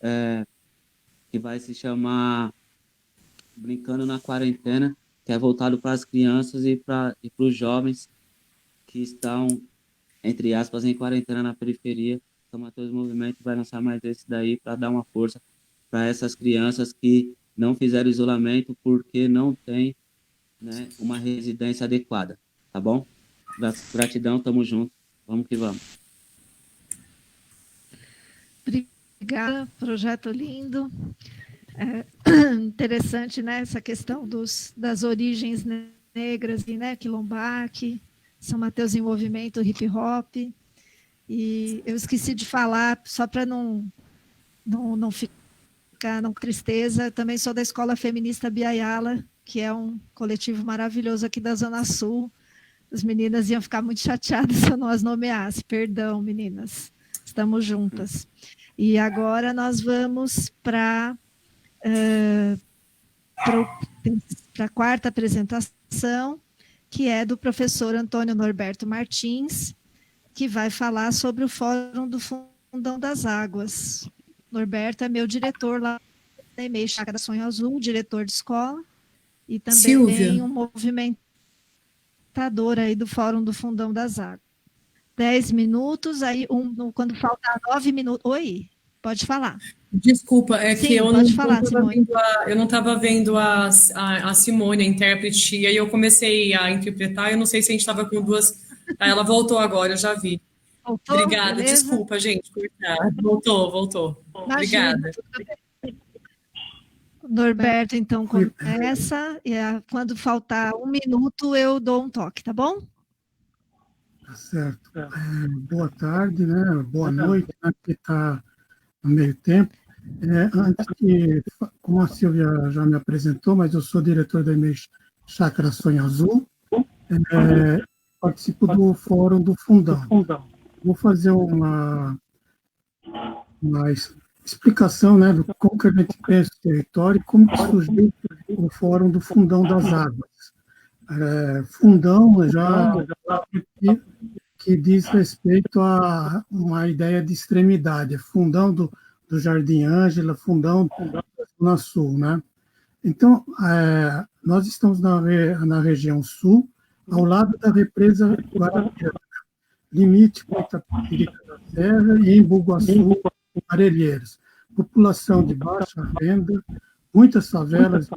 que vai se chamar Brincando na Quarentena, que é voltado para as crianças e para os jovens que estão, entre aspas, em quarentena na periferia. São Mateus Movimento vai lançar mais esse daí para dar uma força para essas crianças que não fizeram isolamento porque não tem né, uma residência adequada, tá bom? Gratidão, tamo junto, vamos que vamos. Obrigada, projeto lindo. Interessante, né, essa questão das origens negras, né, Quilombaque, São Mateus em Movimento, hip hop. E eu esqueci de falar, só para não ficar com tristeza, eu também sou da Escola Feminista Biayala, que é um coletivo maravilhoso aqui da Zona Sul. As meninas iam ficar muito chateadas se eu não as nomeasse. Perdão, meninas. Estamos juntas. E agora nós vamos para a quarta apresentação, que é do professor Antônio Norberto Martins, que vai falar sobre o Fórum do Fundão das Águas. Norberto é meu diretor lá na EMEI Chácara Sonho Azul, diretor de escola, e também Silvia. um movimentador aí do Fórum do Fundão das Águas. 10 minutos, aí quando faltar 9 minutos... Oi, pode falar. Desculpa, é Sim, que eu pode falar, Simone. não estava vendo a Simone, a intérprete, e aí eu comecei a interpretar, eu não sei se a gente estava com duas... Ah, ela voltou agora, eu já vi. Voltou? Obrigada, Beleza? desculpa, gente. Voltou. Imagina, Obrigada. Norberto, então, começa, e quando faltar 1 minuto, eu dou um toque, tá bom? Tá certo. Boa tarde, né? Boa noite, né? Porque está no meio tempo. Antes que, como a Silvia já me apresentou, mas eu sou diretor da EMEI Chácara Sonho Azul, participo do Fórum do Fundão. Vou fazer uma explicação, né, do como que a gente pensa o território e como que surgiu o Fórum do Fundão das Águas. Fundão já que diz respeito a uma ideia de extremidade, fundão do Jardim Ângela, fundão da Zona Sul, né? Então, nós estamos na região sul, ao lado da represa Guarapiranga, limite com Itapirica da Serra e em Bugaçu, Parelheiros. População de baixa renda, muitas favelas,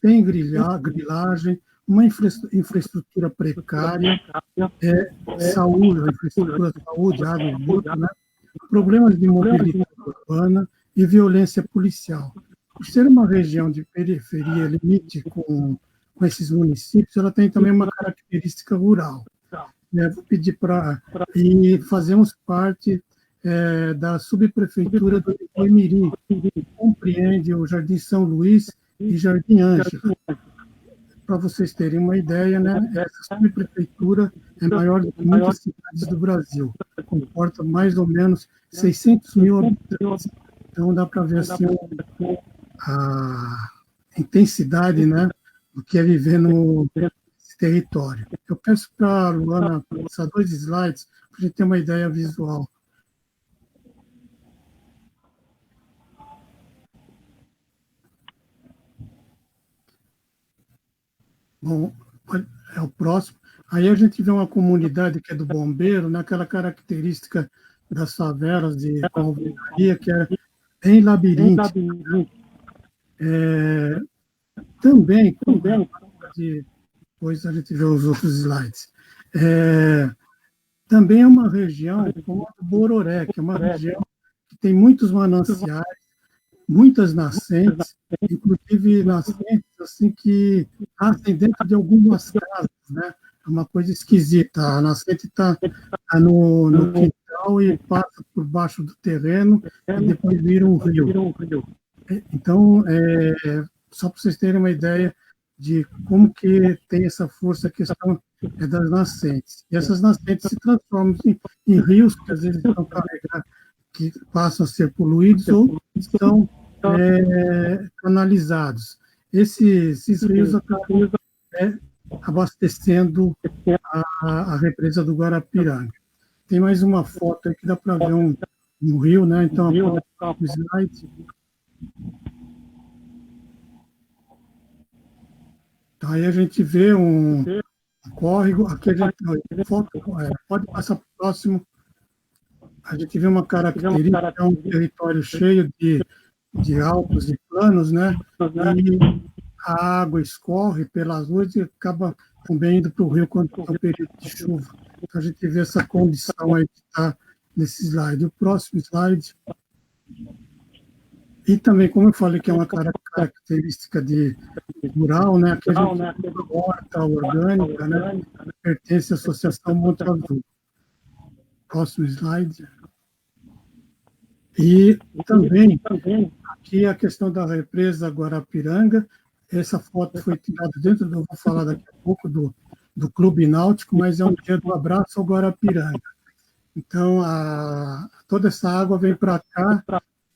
tem grilagem, uma infraestrutura precária, saúde, infraestrutura de saúde, água e esgoto, né? Problemas de mobilidade urbana e violência policial. Por ser uma região de periferia, limite com esses municípios, ela tem também uma característica rural. Vou pedir e fazemos parte da subprefeitura do Imirim, que compreende o Jardim São Luís e Jardim Ângela. Para vocês terem uma ideia, né, essa subprefeitura é maior do que muitas cidades do Brasil, comporta mais ou menos 600 mil habitantes. Então, dá para ver assim, a intensidade, né, do que é viver nesse território. Eu peço para a Luana passar 2 slides para a gente ter uma ideia visual. Bom, é o próximo. Aí a gente vê uma comunidade que é do bombeiro, naquela característica das favelas de alvenaria, que é em labirinto. Também, depois a gente vê os outros slides. Também é uma região como a do Bororé, que é uma região que tem muitos mananciais, muitas nascentes, inclusive nascentes assim que nascem dentro de algumas casas, né? É uma coisa esquisita. A nascente está no quintal e passa por baixo do terreno e depois vira um rio. Então, só para vocês terem uma ideia de como que tem essa força, a questão das nascentes. E essas nascentes se transformam em rios que às vezes estão carregados, que passam a ser poluídos ou são canalizados. Esses rios acabam abastecendo a represa do Guarapiranga. Tem mais uma foto aí que dá para ver um rio, né? Então, a slide. Então, aí a gente vê um córrego. Aqui a gente pode passar para o próximo. A gente vê uma característica, é um território cheio de altos e planos, né? E a água escorre pelas ruas e acaba também indo para o rio quando está o período de chuva. Então, a gente vê essa condição aí que está nesse slide. O próximo slide. E também, como eu falei, que é uma característica de rural, né? Aqui a gente tem uma horta orgânica, né? Pertence à Associação Monte Azul. Próximo slide. E também, aqui a questão da represa Guarapiranga. Essa foto foi tirada dentro eu vou falar daqui a pouco, do Clube Náutico, mas é um dia do abraço ao Guarapiranga. Então, toda essa água vem para cá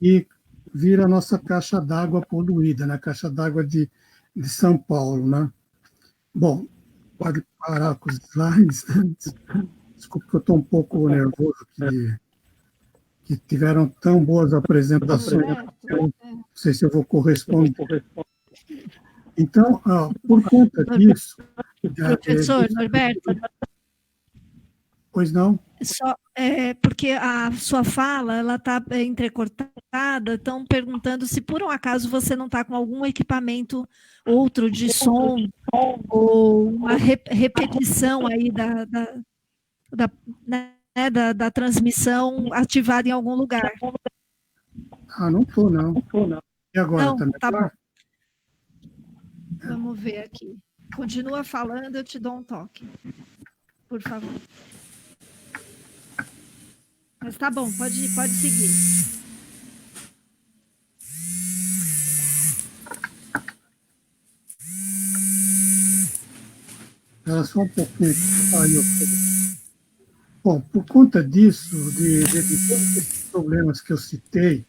e vira a nossa caixa d'água poluída, né? Caixa d'água de São Paulo, né? Bom, pode parar com os slides, né? Desculpa que eu estou um pouco nervoso que tiveram tão boas apresentações. Não sei se eu vou corresponder. Então, por conta disso... Professor Norberto? Pois não? Só, porque a sua fala está entrecortada, estão perguntando se por um acaso você não está com algum equipamento outro de som ou uma repetição aí da transmissão ativada em algum lugar. Não estou, não. E agora? Não, tá bom. Vamos ver aqui. Continua falando, eu te dou um toque. Por favor. Mas tá bom, pode seguir. Era só um pouquinho. Bom, por conta disso, de todos esses problemas que eu citei,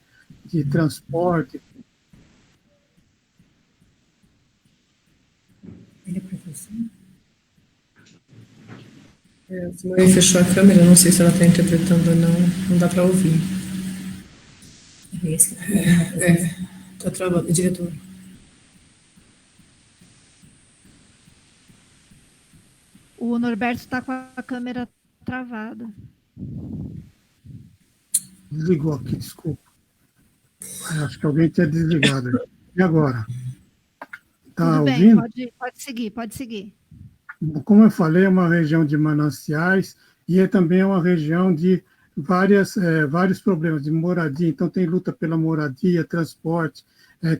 de transporte... Ele é professor? A Simone fechou a câmera, não sei se ela está interpretando ou não, não dá para ouvir. Está travando, diretor. O Norberto está com a câmera travada. Desligou aqui, desculpa. Acho que alguém tinha desligado. E agora? Está ouvindo? Pode seguir. Como eu falei, é uma região de mananciais e também uma região de vários problemas de moradia. Então, tem luta pela moradia, transporte,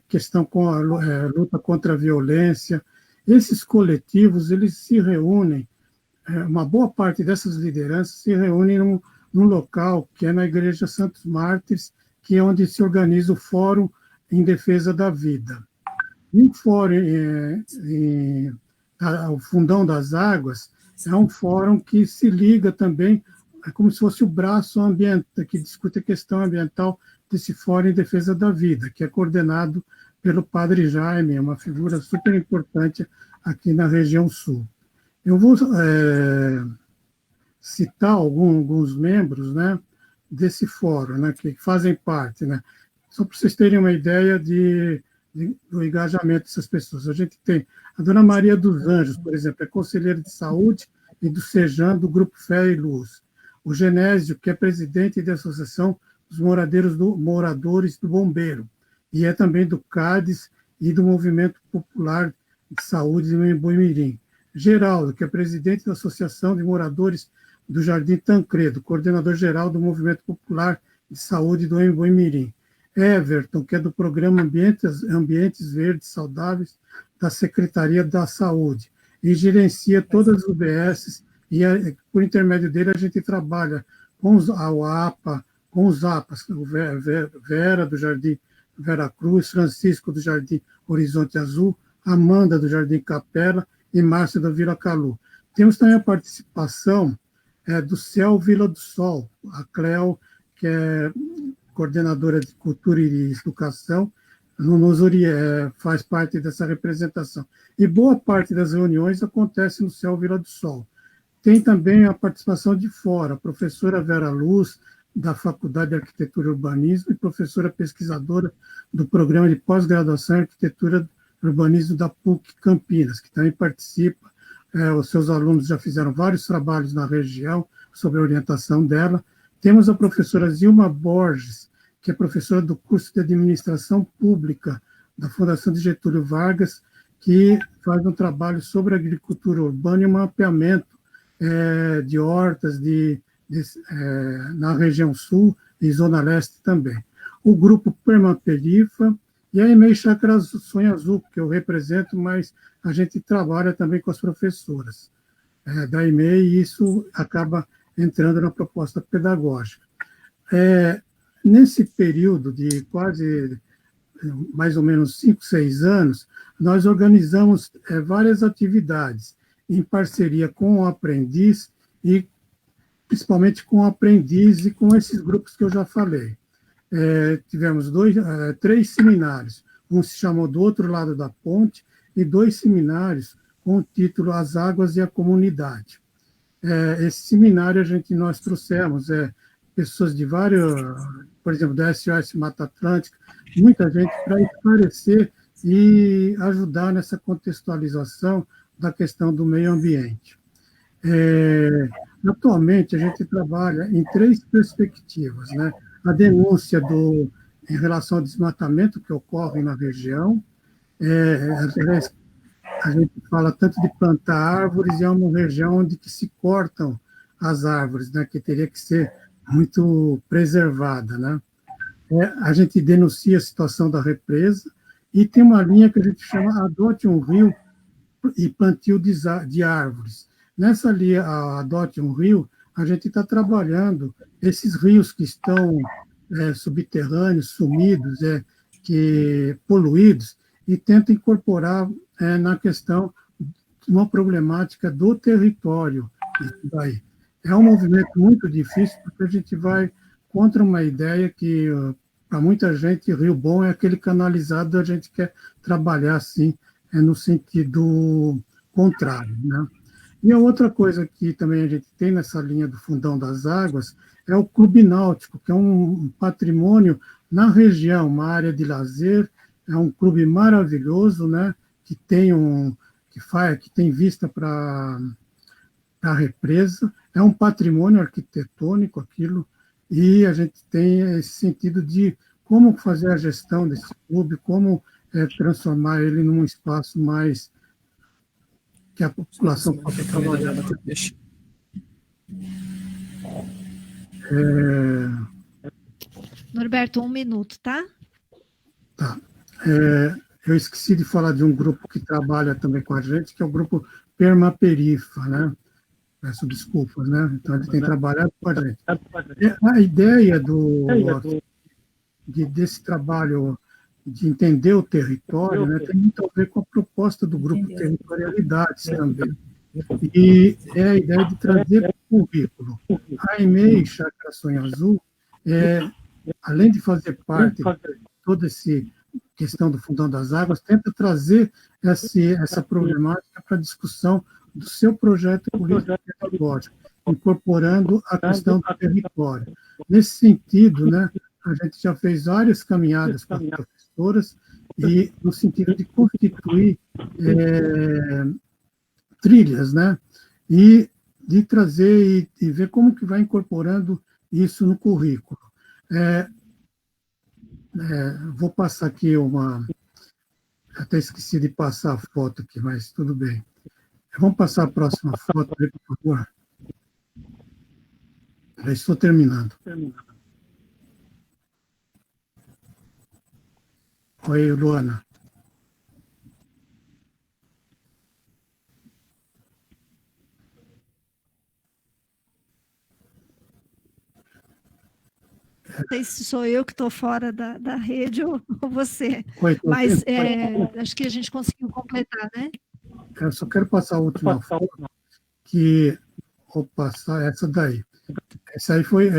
questão com a luta contra a violência. Esses coletivos, eles se reúnem, uma boa parte dessas lideranças se reúnem num local que é na Igreja Santos Mártires, que é onde se organiza o Fórum em Defesa da Vida. E o Fórum o Fundão das Águas é um fórum que se liga também, é como se fosse o braço ambiental, que discute a questão ambiental desse Fórum em Defesa da Vida, que é coordenado pelo Padre Jaime, uma figura super importante aqui na região sul. Eu vou citar alguns membros, né, desse fórum, né, que fazem parte, né, só para vocês terem uma ideia do engajamento dessas pessoas. A gente tem a Dona Maria dos Anjos, por exemplo, é conselheira de saúde e do SEJAN, do Grupo Fé e Luz. O Genésio, que é presidente da Associação dos Moradores do Bombeiro, e é também do CADES e do Movimento Popular de Saúde em Boimirim. Geraldo, que é presidente da Associação de Moradores do Jardim Tancredo, coordenador-geral do Movimento Popular de Saúde do Boimirim. Everton, que é do Programa Ambientes Verdes Saudáveis da Secretaria da Saúde, e gerencia todas as UBSs, e por intermédio dele a gente trabalha com a UAPA, com os APAs, o Vera, do Jardim Vera Cruz, Francisco, do Jardim Horizonte Azul, Amanda, do Jardim Capela, e Márcia, da Vila Calu. Temos também a participação do Céu Vila do Sol, a Cleo, que é coordenadora de Cultura e Educação, faz parte dessa representação. E boa parte das reuniões acontece no Céu Vila do Sol. Tem também a participação de fora, a professora Vera Luz, da Faculdade de Arquitetura e Urbanismo, e professora pesquisadora do Programa de Pós-Graduação em Arquitetura e Urbanismo da PUC Campinas, que também participa. Os seus alunos já fizeram vários trabalhos na região sob a orientação dela. Temos a professora Zilma Borges, que é professora do curso de Administração Pública da Fundação de Getúlio Vargas, que faz um trabalho sobre agricultura urbana e um mapeamento de hortas na região sul e zona leste também. O grupo Permaperifa e a EMEI Chácara Sonho Azul, que eu represento, mas a gente trabalha também com as professoras da EMEI e isso acaba entrando na proposta pedagógica. Nesse período de quase mais ou menos 5, 6 anos, nós organizamos várias atividades em parceria com o aprendiz e principalmente com o aprendiz e com esses grupos que eu já falei. Tivemos 3 seminários, um se chamou Do Outro Lado da Ponte e 2 seminários com o título As Águas e a Comunidade. Esse seminário nós trouxemos pessoas de vários, por exemplo, da SOS Mata Atlântica, muita gente para esclarecer e ajudar nessa contextualização da questão do meio ambiente. Atualmente, a gente trabalha em 3 perspectivas, né? A denúncia em relação ao desmatamento que ocorre na região, a gente fala tanto de plantar árvores, e é uma região onde que se cortam as árvores, né? Que teria que ser muito preservada, né? A gente denuncia a situação da represa e tem uma linha que a gente chama Adote um Rio e Plantio de Árvores. Nessa linha Adote um Rio, a gente está trabalhando esses rios que estão subterrâneos, sumidos, poluídos, e tenta incorporar na questão uma problemática do território. Isso daí. É um movimento muito difícil, porque a gente vai contra uma ideia que, para muita gente, Rio Bom é aquele canalizado, a gente quer trabalhar assim, no sentido contrário, né? E a outra coisa que também a gente tem nessa linha do Fundão das Águas é o Clube Náutico, que é um patrimônio na região, uma área de lazer, é um clube maravilhoso, né? Que tem vista para a represa, é um patrimônio arquitetônico aquilo, e a gente tem esse sentido de como fazer a gestão desse clube, como transformar ele num espaço mais que a população possa trabalhar. Norberto, 1 minuto, tá? Tá. Eu esqueci de falar de um grupo que trabalha também com a gente, que é o grupo Permaperifa, né? Peço desculpas, né? Então, ele tem trabalhado com a gente. A ideia desse trabalho de entender o território, né, tem muito a ver com a proposta do grupo Territorialidades também. E é a ideia de trazer o currículo. A EMEI Chácara Sonho Azul, além de fazer parte de toda essa questão do Fundão das Águas, tenta trazer essa problemática para a discussão do seu projeto político-pedagógico, incorporando a questão do território. Nesse sentido, né, a gente já fez várias caminhadas com as professoras e no sentido de constituir trilhas, né, e de trazer e ver como que vai incorporando isso no currículo. Vou passar aqui até esqueci de passar a foto aqui, mas tudo bem. Vamos passar a próxima foto aí, por favor. Já estou terminando. Oi, Luana. Não sei se sou eu que estou fora da rede ou você. Oi, mas acho que a gente conseguiu completar, né? Eu só quero passar a última foto, que vou passar essa daí. Essa aí foi...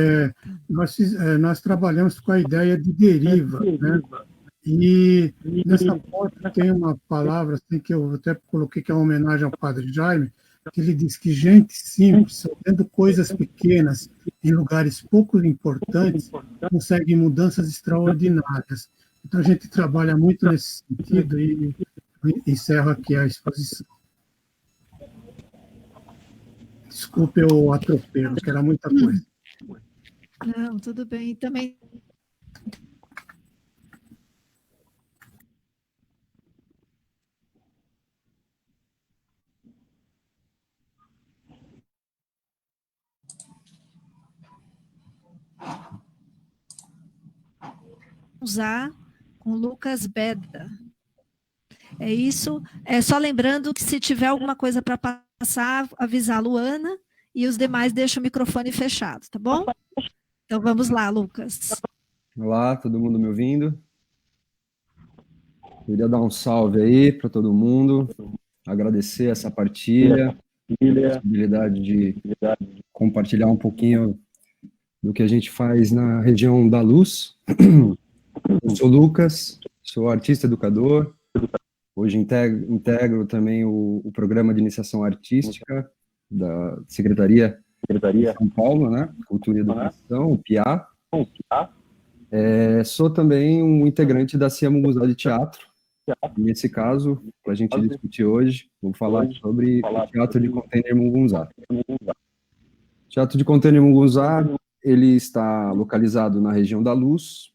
nós trabalhamos com a ideia de deriva, né? E nessa foto tem uma palavra assim, que eu até coloquei que é uma homenagem ao Padre Jaime, que ele diz que gente simples, fazendo coisas pequenas em lugares pouco importantes, consegue mudanças extraordinárias. Então, a gente trabalha muito nesse sentido e encerro aqui a exposição. Desculpe o atropelo, que era muita coisa. Não, tudo bem. Também Mungunzá, com Lucas Beda. É isso. Só lembrando que se tiver alguma coisa para passar, avisar a Luana e os demais deixam o microfone fechado, tá bom? Então vamos lá, Lucas. Olá, todo mundo me ouvindo? Queria dar um salve aí para todo mundo, agradecer essa partilha, a possibilidade de compartilhar um pouquinho do que a gente faz na região da Luz. Eu sou Lucas, sou artista educador, hoje integro também o programa de iniciação artística da Secretaria de São Paulo, né? Cultura e Educação, o PIA. Sou também um integrante da CIA Mungunzá de Teatro. Nesse caso, para a gente discutir hoje, vou falar sobre o Teatro de Container Mungunzá. O Teatro de Container Mungunzá, ele está localizado na região da Luz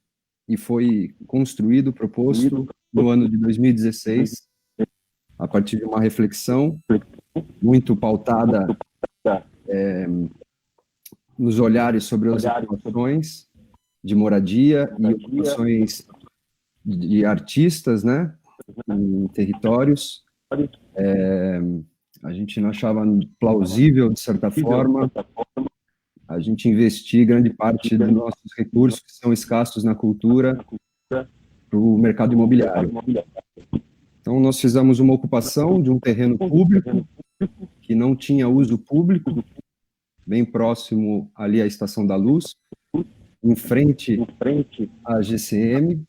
e foi construído, proposto no ano de 2016, a partir de uma reflexão muito pautada nos olhares sobre as ocupações de moradia e ocupações de artistas, né, em territórios. A gente não achava plausível, de certa forma, a gente investir grande parte dos nossos recursos, que são escassos na cultura, para o mercado imobiliário. Então, nós fizemos uma ocupação de um terreno público, que não tinha uso público, bem próximo ali à Estação da Luz, em frente à GCM,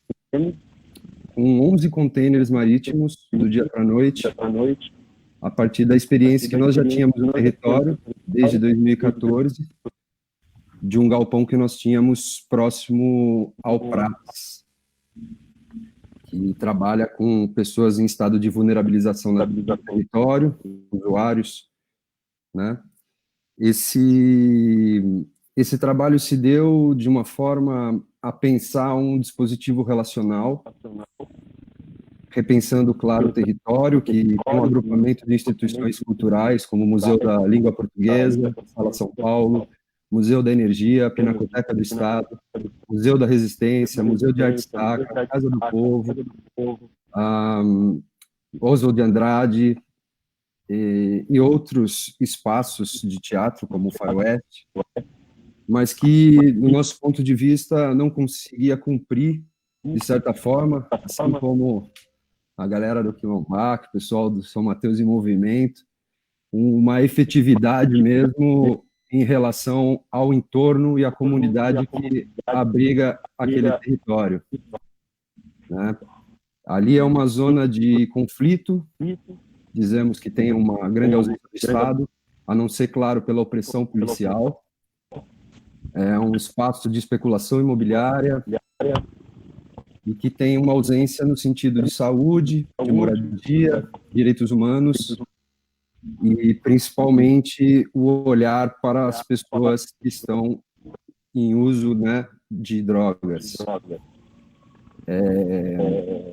com 11 containers marítimos, do dia para a noite, a partir da experiência que nós já tínhamos no território, desde 2014, de um galpão que nós tínhamos próximo ao Pratas, que trabalha com pessoas em estado de vulnerabilização do território, usuários, né? Esse trabalho se deu de uma forma a pensar um dispositivo relacional, repensando, claro, o território, que tem um agrupamento de instituições culturais, como o Museu da Língua Portuguesa, Sala São Paulo, Museu da Energia, Pinacoteca do Estado, Museu da Resistência, Museu de Arte Sacra, Casa do Povo, Oswald de Andrade, e outros espaços de teatro, como o Faroeste, mas que, do nosso ponto de vista, não conseguia cumprir, de certa forma, assim como a galera do Quilombach, o pessoal do São Mateus em Movimento, uma efetividade mesmo em relação ao entorno e à comunidade que abriga aquele território, né? Ali é uma zona de conflito, dizemos que tem uma grande ausência do Estado, a não ser, claro, pela opressão policial. É um espaço de especulação imobiliária e que tem uma ausência no sentido de saúde, de moradia, direitos humanos e, principalmente, o olhar para as pessoas que estão em uso, né, de drogas.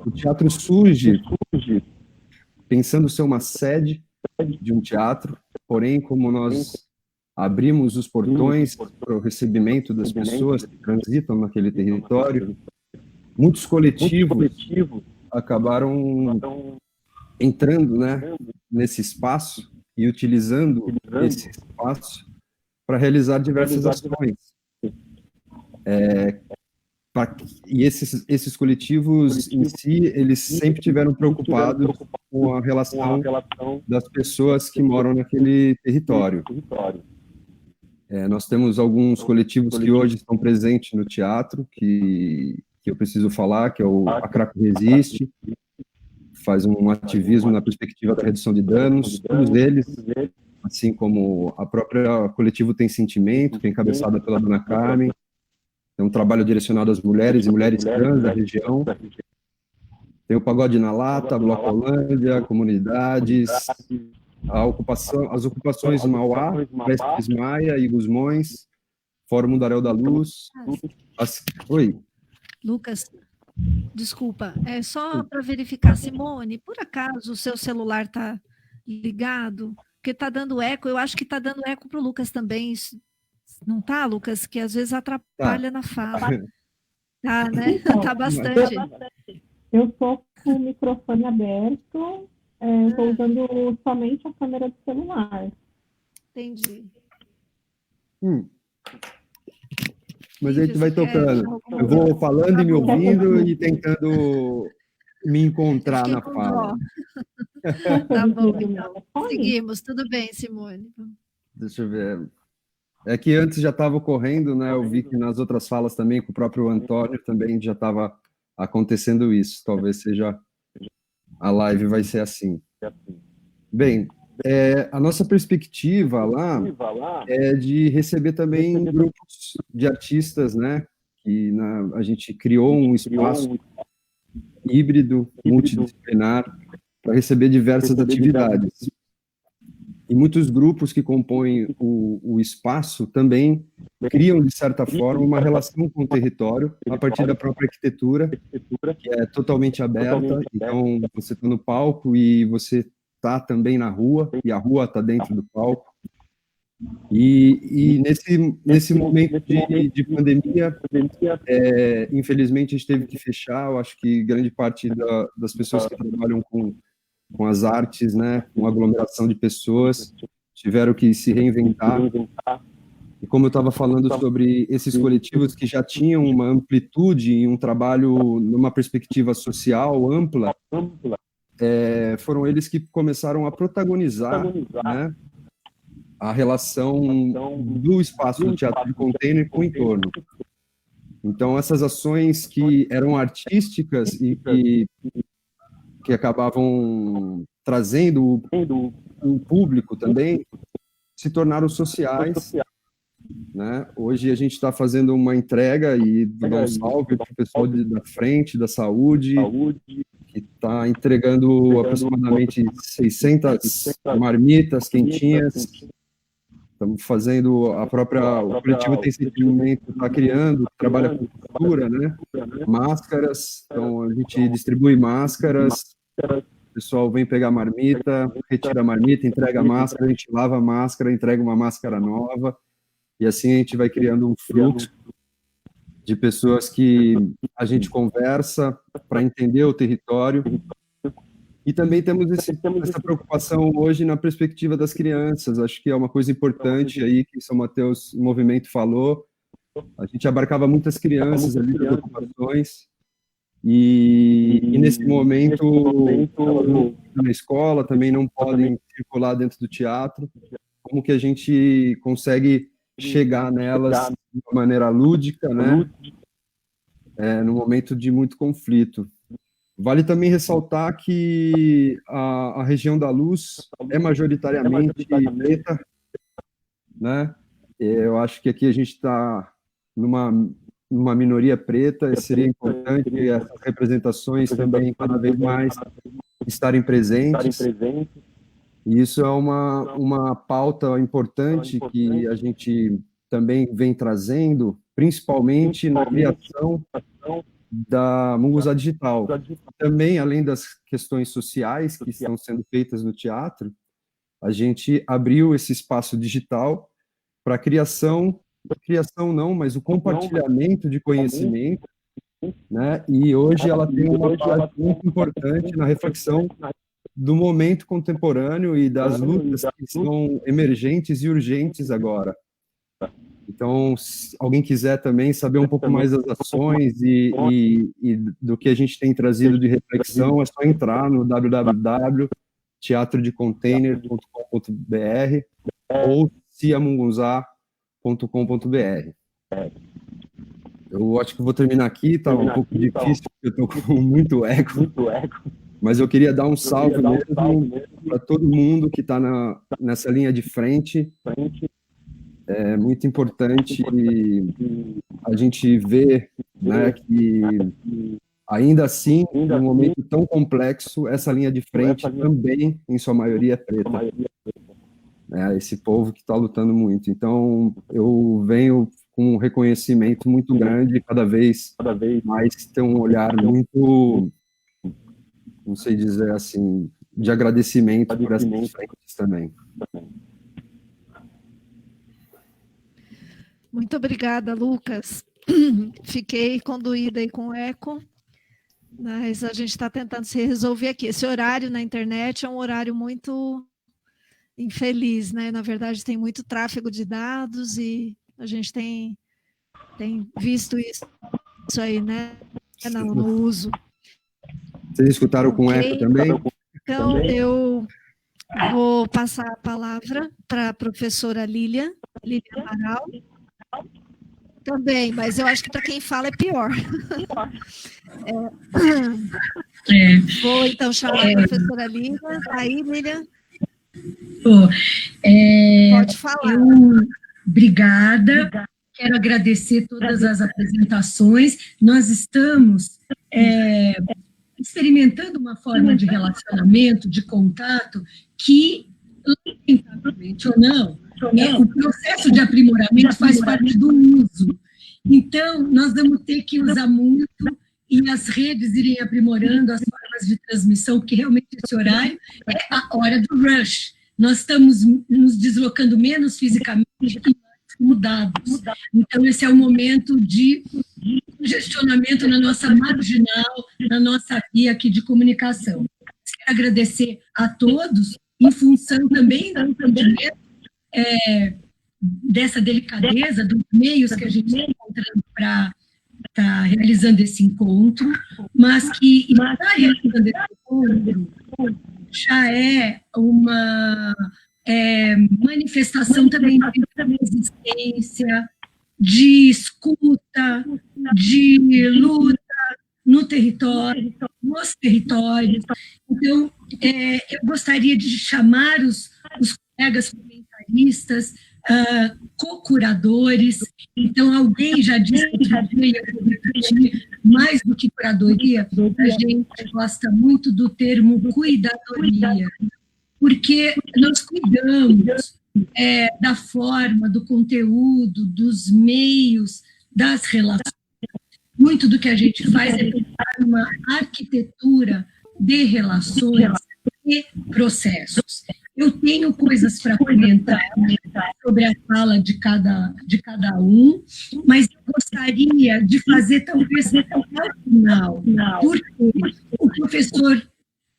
O teatro surge pensando ser uma sede de um teatro, porém, como nós abrimos os portões para o recebimento das pessoas que transitam naquele território, muitos coletivos acabaram entrando, né, nesse espaço e utilizando esse espaço para realizar diversas ações. E esses coletivos em si, eles sempre tiveram preocupados com a relação das pessoas que moram naquele território. Nós temos alguns coletivos que hoje estão presentes no teatro, que eu preciso falar, que é o Acraco Resiste, faz um ativismo na perspectiva da redução de danos, todos eles, assim como a própria coletivo Tem Sentimento, que é encabeçada pela Dona Carmen, é um trabalho direcionado às mulheres e mulheres trans da região. Tem o Pagode na Lata, Bloco Holândia, comunidades, as ocupações Mauá, Prestes Maia e Gusmões, Fórum Mundaréu da Luz. Oi. Lucas, desculpa, é só para verificar, Simone, por acaso o seu celular está ligado? Porque está dando eco, eu acho que está dando eco para o Lucas também. Não tá, Lucas? Que às vezes atrapalha na fala. Tá, né? Então, Tá bastante. eu estou com o microfone aberto, estou usando somente a câmera do celular. Entendi. Mas aí tu vai tocando. quer Eu vou falando e me Tá bom. ouvindo e tentando me encontrar Fiquei na com fala. dó. Tá bom, então. Seguimos. Tudo bem, Simone. Deixa eu ver. É que antes já estava ocorrendo, né? Eu vi que nas outras falas também, com o próprio Antônio, também já estava acontecendo isso. Talvez seja a live vai ser assim. Bem, a nossa perspectiva lá é de receber também grupos de artistas, né? Que a gente criou um espaço híbrido, multidisciplinar, para receber diversas atividades. E muitos grupos que compõem o espaço também criam, de certa forma, uma relação com o território, a partir da própria arquitetura, que é totalmente aberta. Então, você está no palco e você está também na rua, e a rua está dentro do palco. E nesse momento de pandemia, infelizmente, a gente teve que fechar. Eu acho que grande parte das pessoas que trabalham com as artes, né, com aglomeração de pessoas, tiveram que se reinventar. E como eu estava falando sobre esses coletivos que já tinham uma amplitude e um trabalho numa perspectiva social ampla, foram eles que começaram a protagonizar, né, a relação do espaço do Teatro de Container com o entorno. Então, essas ações que eram artísticas e que acabavam trazendo o público também, se tornaram sociais, né? Hoje a gente está fazendo uma entrega e vou dar um salve para o pessoal da frente, da saúde, que está entregando aproximadamente 600 marmitas quentinhas. Estamos fazendo o coletivo Tem Sentimento, está criando, trabalha com cultura, né? Máscaras, então a gente distribui máscaras, o pessoal vem pegar marmita, retira a marmita, entrega a máscara, a gente lava a máscara, entrega uma máscara nova, e assim a gente vai criando um fluxo de pessoas que a gente conversa para entender o território. E também temos essa preocupação hoje na perspectiva das crianças. Acho que é uma coisa importante aí que São Mateus, o movimento, falou. A gente abarcava muitas crianças ali das ocupações, e nesse momento, na escola também não podem circular dentro do teatro. Como que a gente consegue chegar nelas de uma maneira lúdica, né? No momento de muito conflito. Vale também ressaltar que a região da Luz é majoritariamente preta, né? Eu acho que aqui a gente está numa minoria preta, e seria importante essas representações também cada vez mais estarem presentes. E isso é uma pauta importante que a gente também vem trazendo, principalmente na criação da Munguzá Digital. Também, além das questões sociais que estão sendo feitas no teatro, a gente abriu esse espaço digital para criação não, mas o compartilhamento de conhecimento, né? E hoje ela tem uma parte muito importante na reflexão do momento contemporâneo e das lutas que são emergentes e urgentes agora. Então, se alguém quiser também saber um pouco mais das ações e do que a gente tem trazido de reflexão, é só entrar no www.teatrodecontainer.com.br ou ciamungunzá.com.br. Eu acho que vou terminar aqui, tá um pouco difícil, porque eu estou com muito eco, mas eu queria dar um salve mesmo para todo mundo que está nessa linha de frente. É muito importante a gente ver, né, que ainda assim, num momento tão complexo, essa linha de frente também, em sua maioria, é preta. Esse povo que está lutando muito. Então, eu venho com um reconhecimento muito grande, cada vez mais ter um olhar muito, não sei dizer assim, de agradecimento por essas frentes também. Muito obrigada, Lucas. fiquei conduída aí com eco, mas a gente está tentando se resolver aqui. Esse horário na internet é um horário muito infeliz, né? Na verdade, tem muito tráfego de dados e a gente tem visto isso aí, né? No uso. Vocês escutaram com eco também? Então, eu vou passar a palavra para a professora Lília Amaral. Também, mas eu acho que para quem fala é pior. Vou, então, chamar a professora Lília. Aí, Lília. Pode falar. Obrigada. Quero agradecer todas as apresentações. Nós estamos experimentando uma forma de relacionamento, de contato, que, lamentavelmente ou não, o processo de aprimoramento faz parte do uso. Então, nós vamos ter que usar muito e as redes irem aprimorando as formas de transmissão, porque realmente esse horário é a hora do rush. Nós estamos nos deslocando menos fisicamente e mais mudados. Então, esse é o momento de gestionamento na nossa marginal, na nossa via aqui de comunicação. Quero agradecer a todos, em função também do entendimento dessa delicadeza dos meios que a gente está encontrando para estar realizando esse encontro, mas que estar realizando esse encontro já é uma manifestação também de resistência, de escuta, de luta no território, nos territórios. Então, eu gostaria de chamar os colegas comentaristas, co-curadores. Então, alguém já disse que mais do que curadoria, a gente gosta muito do termo cuidadoria, porque nós cuidamos da forma, do conteúdo, dos meios, das relações. Muito do que a gente faz é pensar uma arquitetura de relações e processos. Eu tenho coisas para comentar sobre a fala de cada um, mas eu gostaria de fazer talvez ao final, porque o professor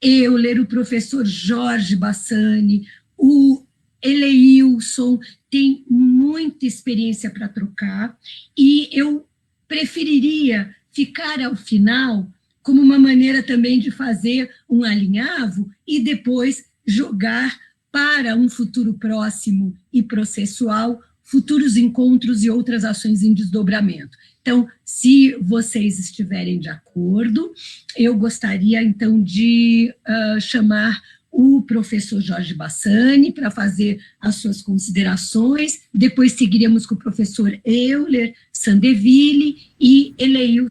Euler, o professor Jorge Bassani, o Eleilson tem muita experiência para trocar, e eu preferiria ficar ao final como uma maneira também de fazer um alinhavo e depois jogar para um futuro próximo e processual, futuros encontros e outras ações em desdobramento. Então, se vocês estiverem de acordo, eu gostaria, então, de chamar o professor Jorge Bassani para fazer as suas considerações, depois seguiremos com o professor Euler Sandeville e Eleilson.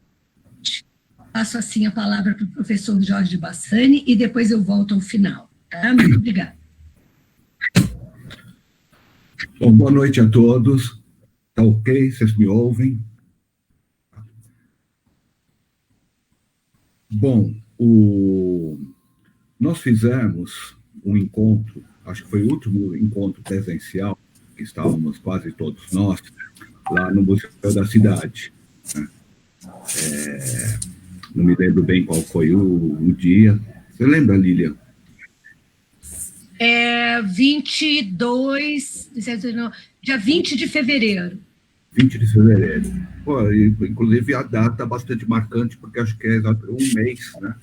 Passo, assim, a palavra para o professor Jorge Bassani e depois eu volto ao final. Tá? Muito obrigada. Bom, boa noite a todos. Tá ok? Vocês me ouvem? Bom, nós fizemos um encontro, acho que foi o último encontro presencial, que estávamos quase todos nós, lá no Museu da Cidade. Né? Não me lembro bem qual foi o dia. Você lembra, Lília? 22, dia 20 de fevereiro. 20 de fevereiro. Pô, inclusive a data bastante marcante, porque acho que é um mês, né?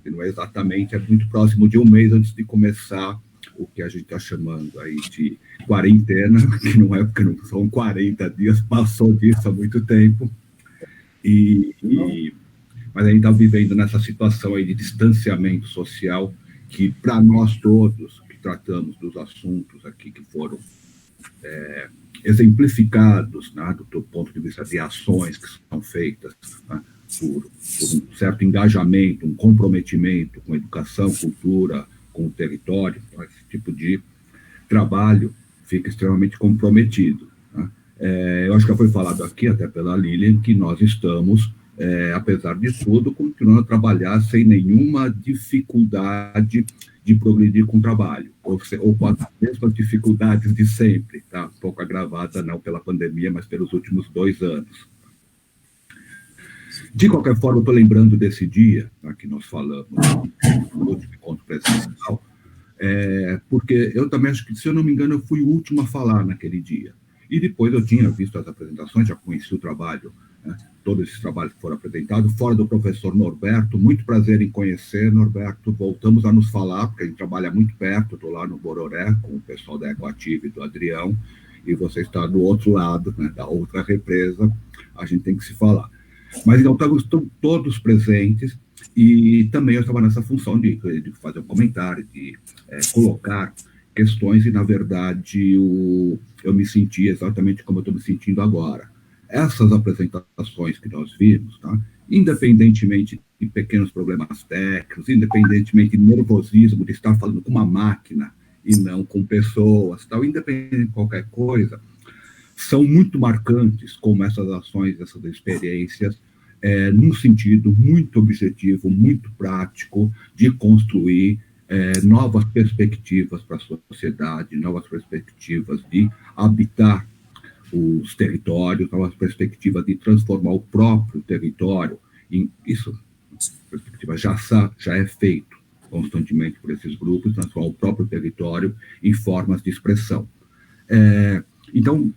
E não é exatamente, é muito próximo de um mês antes de começar o que a gente está chamando aí de quarentena, que não é porque não são 40 dias, passou disso há muito tempo. Mas a gente está vivendo nessa situação aí de distanciamento social, que para nós todos que tratamos dos assuntos aqui que foram exemplificados, né, do ponto de vista de ações que são feitas, né, por um certo engajamento, um comprometimento com educação, cultura, com o território, então esse tipo de trabalho fica extremamente comprometido. Né? Eu acho que já foi falado aqui, até pela Lilian, que nós estamos, apesar de tudo, continuando a trabalhar sem nenhuma dificuldade de progredir com o trabalho, ou com as mesmas dificuldades de sempre, tá? Um pouco agravada não pela pandemia, mas pelos últimos 2 anos. De qualquer forma, eu estou lembrando desse dia, tá, que nós falamos no último encontro presencial, porque eu também acho que, se eu não me engano, eu fui o último a falar naquele dia. E depois eu tinha visto as apresentações, já conheci o trabalho, né, todos esses trabalhos que foram apresentados, fora do professor Norberto. Muito prazer em conhecer, Norberto. Voltamos a nos falar, porque a gente trabalha muito perto. Estou lá no Bororé com o pessoal da Ecoative e do Adrião, e você está do outro lado, né, da outra represa. A gente tem que se falar. Mas então estamos todos presentes, e também eu estava nessa função de fazer um comentário, de colocar questões, e na verdade eu me senti exatamente como eu estou me sentindo agora. Essas apresentações que nós vimos, tá, independentemente de pequenos problemas técnicos, independentemente de nervosismo de estar falando com uma máquina e não com pessoas, tal, independente de qualquer coisa, são muito marcantes, como essas ações, essas experiências, num sentido muito objetivo, muito prático, de construir novas perspectivas para a sociedade, novas perspectivas de habitar os territórios, novas perspectivas de transformar o próprio território em isso. A perspectiva já é feito constantemente por esses grupos, transformar o próprio território em formas de expressão. Então,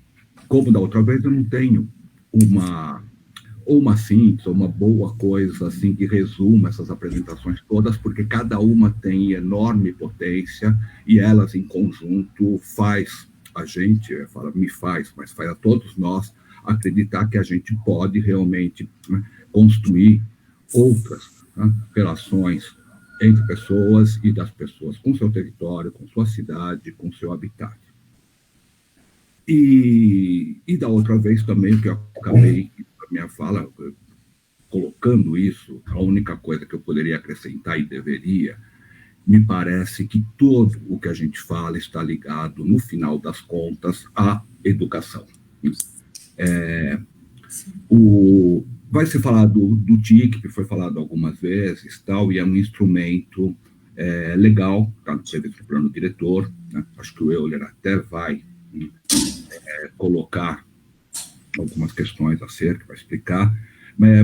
como da outra vez, eu não tenho uma síntese, uma boa coisa assim que resuma essas apresentações todas, porque cada uma tem enorme potência, e elas em conjunto faz a gente, mas faz a todos nós acreditar que a gente pode realmente, né, construir outras, né, relações entre pessoas e das pessoas com seu território, com sua cidade, com seu habitat. E da outra vez também, que eu acabei a minha fala colocando isso, a única coisa que eu poderia acrescentar, e deveria, me parece que todo o que a gente fala está ligado, no final das contas, à educação. Vai se falar do TIC, que foi falado algumas vezes, tal, e é um instrumento legal, está no previsto plano diretor, né? Acho que o Euler até vai colocar algumas questões acerca, para explicar,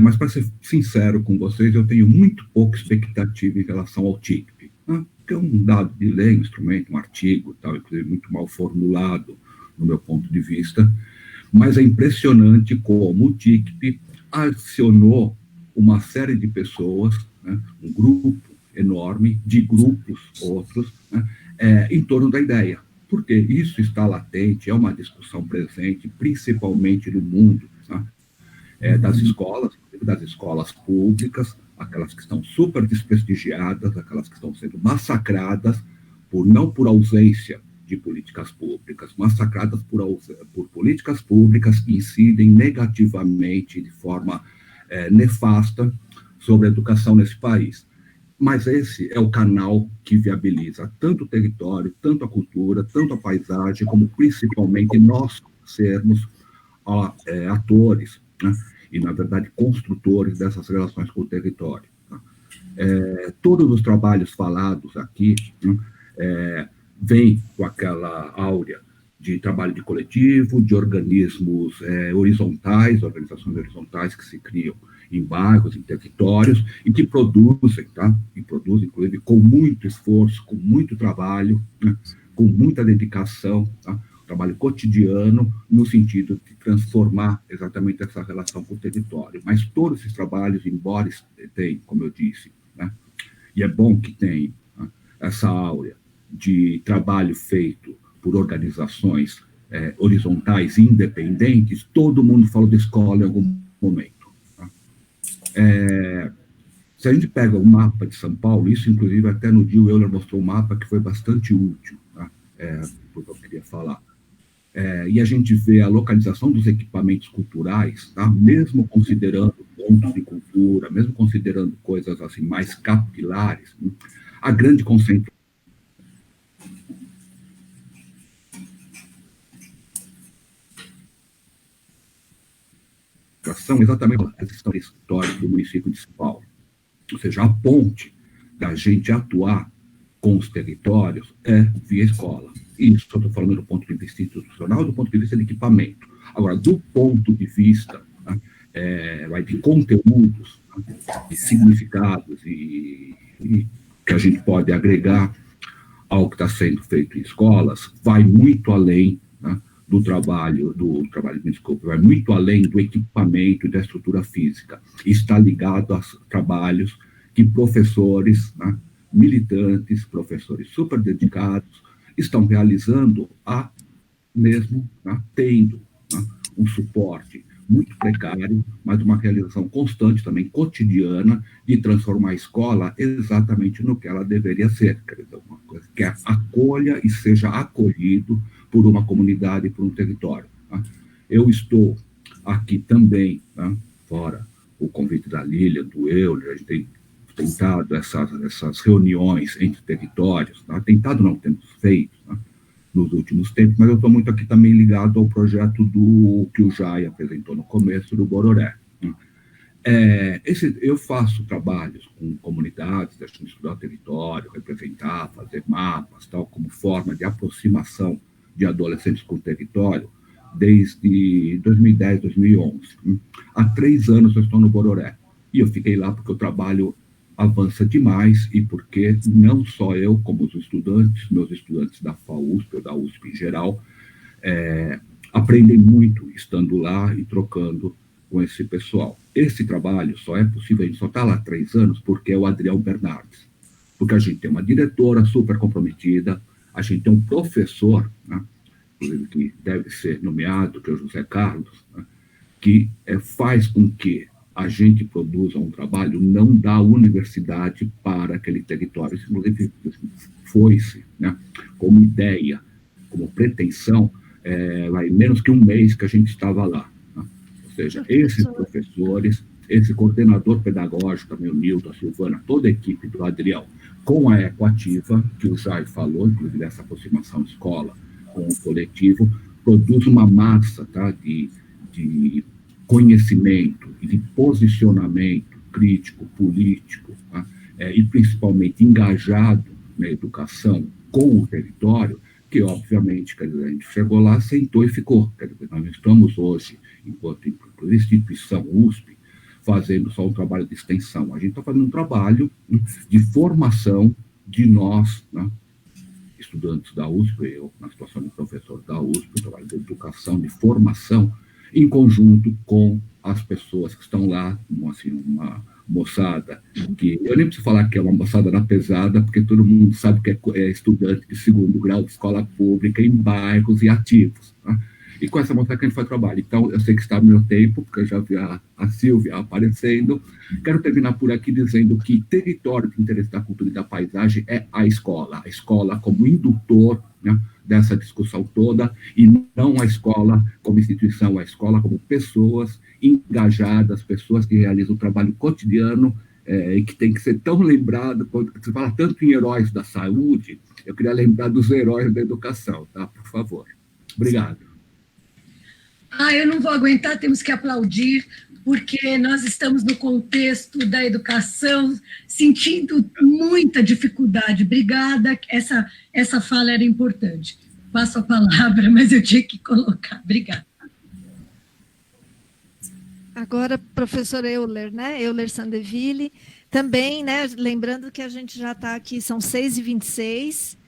mas para ser sincero com vocês, eu tenho muito pouca expectativa em relação ao TIC, né? Que é um dado de lei, um instrumento, um artigo, tal, inclusive muito mal formulado, no meu ponto de vista, mas é impressionante como o TIC acionou uma série de pessoas, né, um grupo enorme, de grupos outros, né, em torno da ideia, porque isso está latente, é uma discussão presente, principalmente no mundo, né, das escolas públicas, aquelas que estão super desprestigiadas, aquelas que estão sendo massacradas não por ausência de políticas públicas, massacradas por políticas públicas que incidem negativamente, de forma nefasta, sobre a educação nesse país. Mas esse é o canal que viabiliza tanto o território, tanto a cultura, tanto a paisagem, como principalmente nós sermos atores, né, e, na verdade, construtores dessas relações com o território. Tá? Todos os trabalhos falados aqui, né, vêm com aquela áurea de trabalho de coletivo, de organismos horizontais, organizações horizontais que se criam em bairros, em territórios, e que produzem, tá? E produzem, inclusive, com muito esforço, com muito trabalho, né, com muita dedicação, tá? Trabalho cotidiano, no sentido de transformar exatamente essa relação com o território. Mas todos esses trabalhos, embora tenham, como eu disse, né, e é bom que tenham, né, essa áurea de trabalho feito por organizações horizontais e independentes, todo mundo falou de escola em algum momento. Tá? Se a gente pega o mapa de São Paulo, isso inclusive até no dia o Euler mostrou um mapa que foi bastante útil, tá? Porque eu queria falar. E a gente vê a localização dos equipamentos culturais, tá? Mesmo considerando pontos de cultura, mesmo considerando coisas assim mais capilares, né? A grande concentração exatamente a questão histórica do município de São Paulo. Ou seja, a ponte da gente atuar com os territórios via escola. Isso eu estou falando do ponto de vista institucional, do ponto de vista de equipamento. Agora, do ponto de vista, né, de conteúdos, de significados e que a gente pode agregar ao que está sendo feito em escolas, vai muito além, né, do trabalho, vai muito além do equipamento e da estrutura física. Está ligado a trabalhos que professores, né, militantes, professores super dedicados, estão realizando mesmo, né, tendo, né, um suporte muito precário, mas uma realização constante, também cotidiana, de transformar a escola exatamente no que ela deveria ser, quer dizer, uma coisa que acolha e seja acolhido por uma comunidade, por um território. Tá? Eu estou aqui também, tá? Fora o convite da Lilian, do Euler, a gente tem tentado essas reuniões entre territórios, tá? Tentado não, temos feito, tá? Nos últimos tempos, mas eu estou muito aqui também ligado ao projeto que o Jai apresentou no começo, do Bororé. Eu faço trabalhos com comunidades, deixando estudar o território, representar, fazer mapas, tal, como forma de aproximação de adolescentes com o território, desde 2010, 2011. Há 3 anos eu estou no Bororé, e eu fiquei lá porque o trabalho avança demais e porque não só eu, como os estudantes, meus estudantes da FAUSP ou da USP em geral, aprendem muito estando lá e trocando com esse pessoal. Esse trabalho só é possível, a gente só está lá há 3 anos, porque é o Adriel Bernardes. Porque a gente tem uma diretora super comprometida, a gente tem um professor, né, que deve ser nomeado, que é o José Carlos, né, que faz com que a gente produza um trabalho não da universidade para aquele território. Isso, inclusive, foi-se, né, como ideia, como pretensão, vai menos que 1 mês que a gente estava lá. Né? Ou seja, esses professores, esse coordenador pedagógico, também o Nilton, a Silvana, toda a equipe do Adriel, com a Ecoativa, que o Jai falou, inclusive essa aproximação escola com o coletivo, produz uma massa, tá, de conhecimento e de posicionamento crítico, político, tá? E principalmente engajado na educação com o território, que obviamente, quer dizer, a gente chegou lá, sentou e ficou. Quer dizer, nós estamos hoje, enquanto instituição USP, fazendo só um trabalho de extensão. A gente está fazendo um trabalho de formação de nós, né, estudantes da USP, eu, na situação de professor da USP, um trabalho de educação, de formação, em conjunto com as pessoas que estão lá, assim, uma moçada, que eu nem preciso falar que é uma moçada na pesada, porque todo mundo sabe que é estudante de 2º grau de escola pública em bairros e ativos. Tá? E com essa moçada que a gente faz trabalho. Então, eu sei que está no meu tempo, porque eu já vi a Silvia aparecendo. Quero terminar por aqui dizendo que território de interesse da cultura e da paisagem é a escola como indutor, né, dessa discussão toda, e não a escola como instituição, a escola como pessoas engajadas, pessoas que realizam um trabalho cotidiano e que tem que ser tão lembrado. Quando se fala tanto em heróis da saúde, eu queria lembrar dos heróis da educação, tá? Por favor. Obrigado. Eu não vou aguentar, temos que aplaudir, porque nós estamos no contexto da educação, sentindo muita dificuldade. Obrigada, essa fala era importante. Passo a palavra, mas eu tinha que colocar. Obrigada. Agora, professor Euler, né? Euler Sandeville, também, né? Lembrando que a gente já está aqui, são 6h26.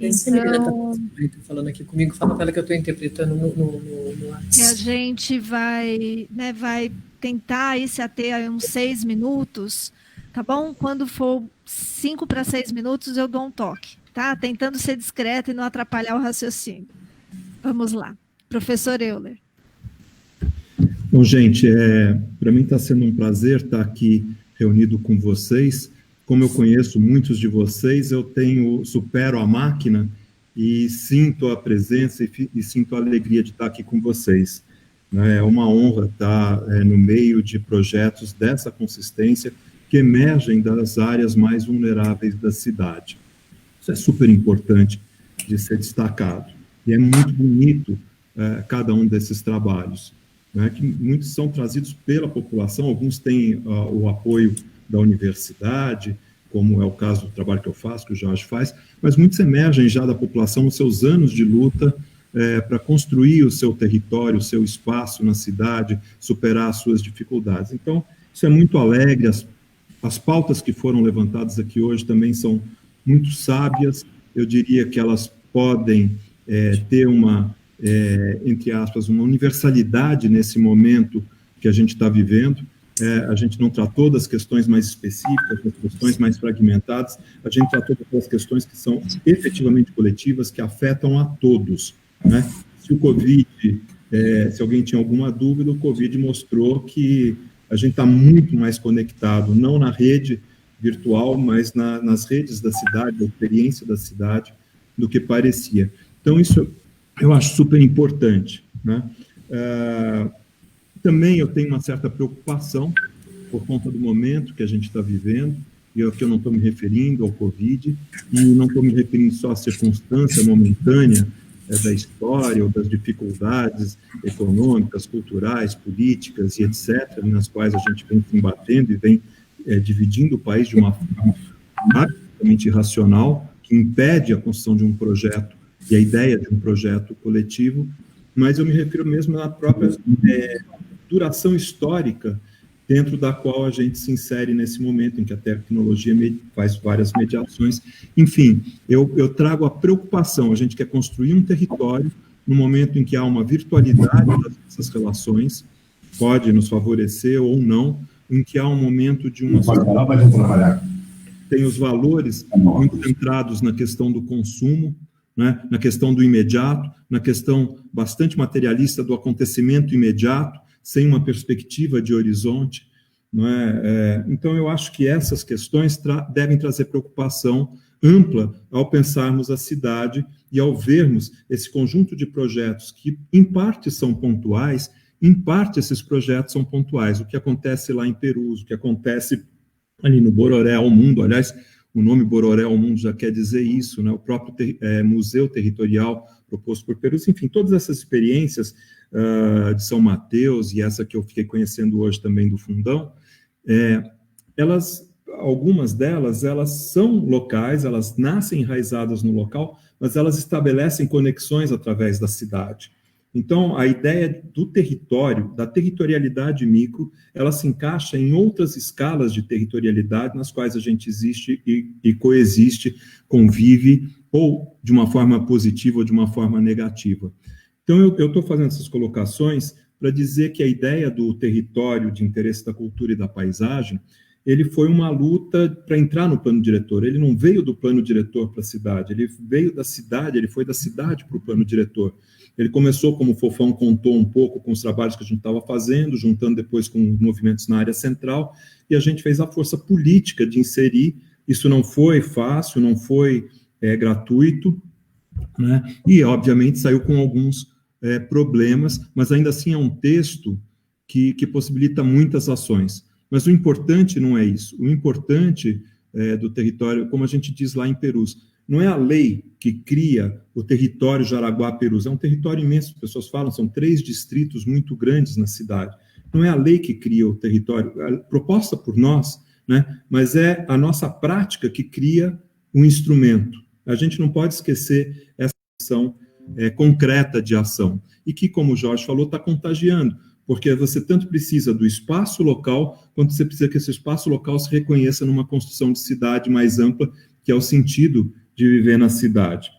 Então, está falando aqui comigo, fala para ela que eu estou interpretando no WhatsApp. Que a gente vai tentar aí se ater a uns 6 minutos, tá bom? Quando for 5 para 6 minutos, eu dou um toque, tá? Tentando ser discreta e não atrapalhar o raciocínio. Vamos lá. Professor Euler. Bom, gente, para mim está sendo um prazer estar aqui reunido com vocês. Como eu conheço muitos de vocês, supero a máquina e sinto a presença e sinto a alegria de estar aqui com vocês. É uma honra estar no meio de projetos dessa consistência que emergem das áreas mais vulneráveis da cidade. Isso é super importante de ser destacado. E é muito bonito cada um desses trabalhos, né, que muitos são trazidos pela população, alguns têm o apoio da universidade, como é o caso do trabalho que eu faço, que o Jorge faz, mas muitos emergem já da população nos seus anos de luta para construir o seu território, o seu espaço na cidade, superar as suas dificuldades. Então, isso é muito alegre, as pautas que foram levantadas aqui hoje também são muito sábias, eu diria que elas podem ter uma, entre aspas, uma universalidade nesse momento que a gente está vivendo. A gente não tratou das questões mais específicas, das questões mais fragmentadas, a gente tratou das questões que são efetivamente coletivas, que afetam a todos, né? Se o Covid, se alguém tinha alguma dúvida, o Covid mostrou que a gente está muito mais conectado, não na rede virtual, mas nas redes da cidade, da experiência da cidade, do que parecia. Então, isso eu acho super importante, né? Também eu tenho uma certa preocupação por conta do momento que a gente está vivendo, e aqui eu não estou me referindo ao Covid, e não estou me referindo só à circunstância momentânea da história ou das dificuldades econômicas, culturais, políticas e etc., nas quais a gente vem se embatendo e vem dividindo o país de uma forma absolutamente irracional, que impede a construção de um projeto e a ideia de um projeto coletivo, mas eu me refiro mesmo à própria duração histórica dentro da qual a gente se insere nesse momento em que a tecnologia faz várias mediações. Enfim, eu trago a preocupação, a gente quer construir um território no momento em que há uma virtualidade dessas relações, pode nos favorecer ou não, em que há um momento de uma... Tem os valores muito centrados na questão do consumo, né, na questão do imediato, na questão bastante materialista do acontecimento imediato, sem uma perspectiva de horizonte, não é? Então, eu acho que essas questões devem trazer preocupação ampla ao pensarmos a cidade e ao vermos esse conjunto de projetos que, em parte, são pontuais, em parte, esses projetos são pontuais. O que acontece lá em Perus, o que acontece ali no Bororé ao Mundo, aliás, o nome Bororé ao Mundo já quer dizer isso, né? O próprio museu territorial proposto por Perus, enfim, todas essas experiências de São Mateus e essa que eu fiquei conhecendo hoje também do Fundão, algumas delas, elas são locais, elas nascem enraizadas no local, mas elas estabelecem conexões através da cidade. Então, a ideia do território, da territorialidade micro, ela se encaixa em outras escalas de territorialidade nas quais a gente existe e coexiste, convive, ou de uma forma positiva ou de uma forma negativa. Então, eu estou fazendo essas colocações para dizer que a ideia do território de interesse da cultura e da paisagem, ele foi uma luta para entrar no plano diretor. Ele não veio do plano diretor para a cidade, ele veio da cidade, ele foi da cidade para o plano diretor. Ele começou, como o Fofão contou um pouco, com os trabalhos que a gente estava fazendo, juntando depois com movimentos na área central, e a gente fez a força política de inserir. Isso não foi fácil, não foi gratuito, né? E, obviamente, saiu com alguns problemas, mas ainda assim é um texto que possibilita muitas ações. Mas o importante não é isso. O importante do território, como a gente diz lá em Perus, não é a lei que cria o território Jaraguá-Perus, é um território imenso, as pessoas falam, são 3 distritos muito grandes na cidade. Não é a lei que cria o território, proposta por nós, né? Mas é a nossa prática que cria o instrumento. A gente não pode esquecer essa ação concreta de ação, e que, como o Jorge falou, está contagiando, porque você tanto precisa do espaço local, quanto você precisa que esse espaço local se reconheça numa construção de cidade mais ampla, que é o sentido de viver na cidade.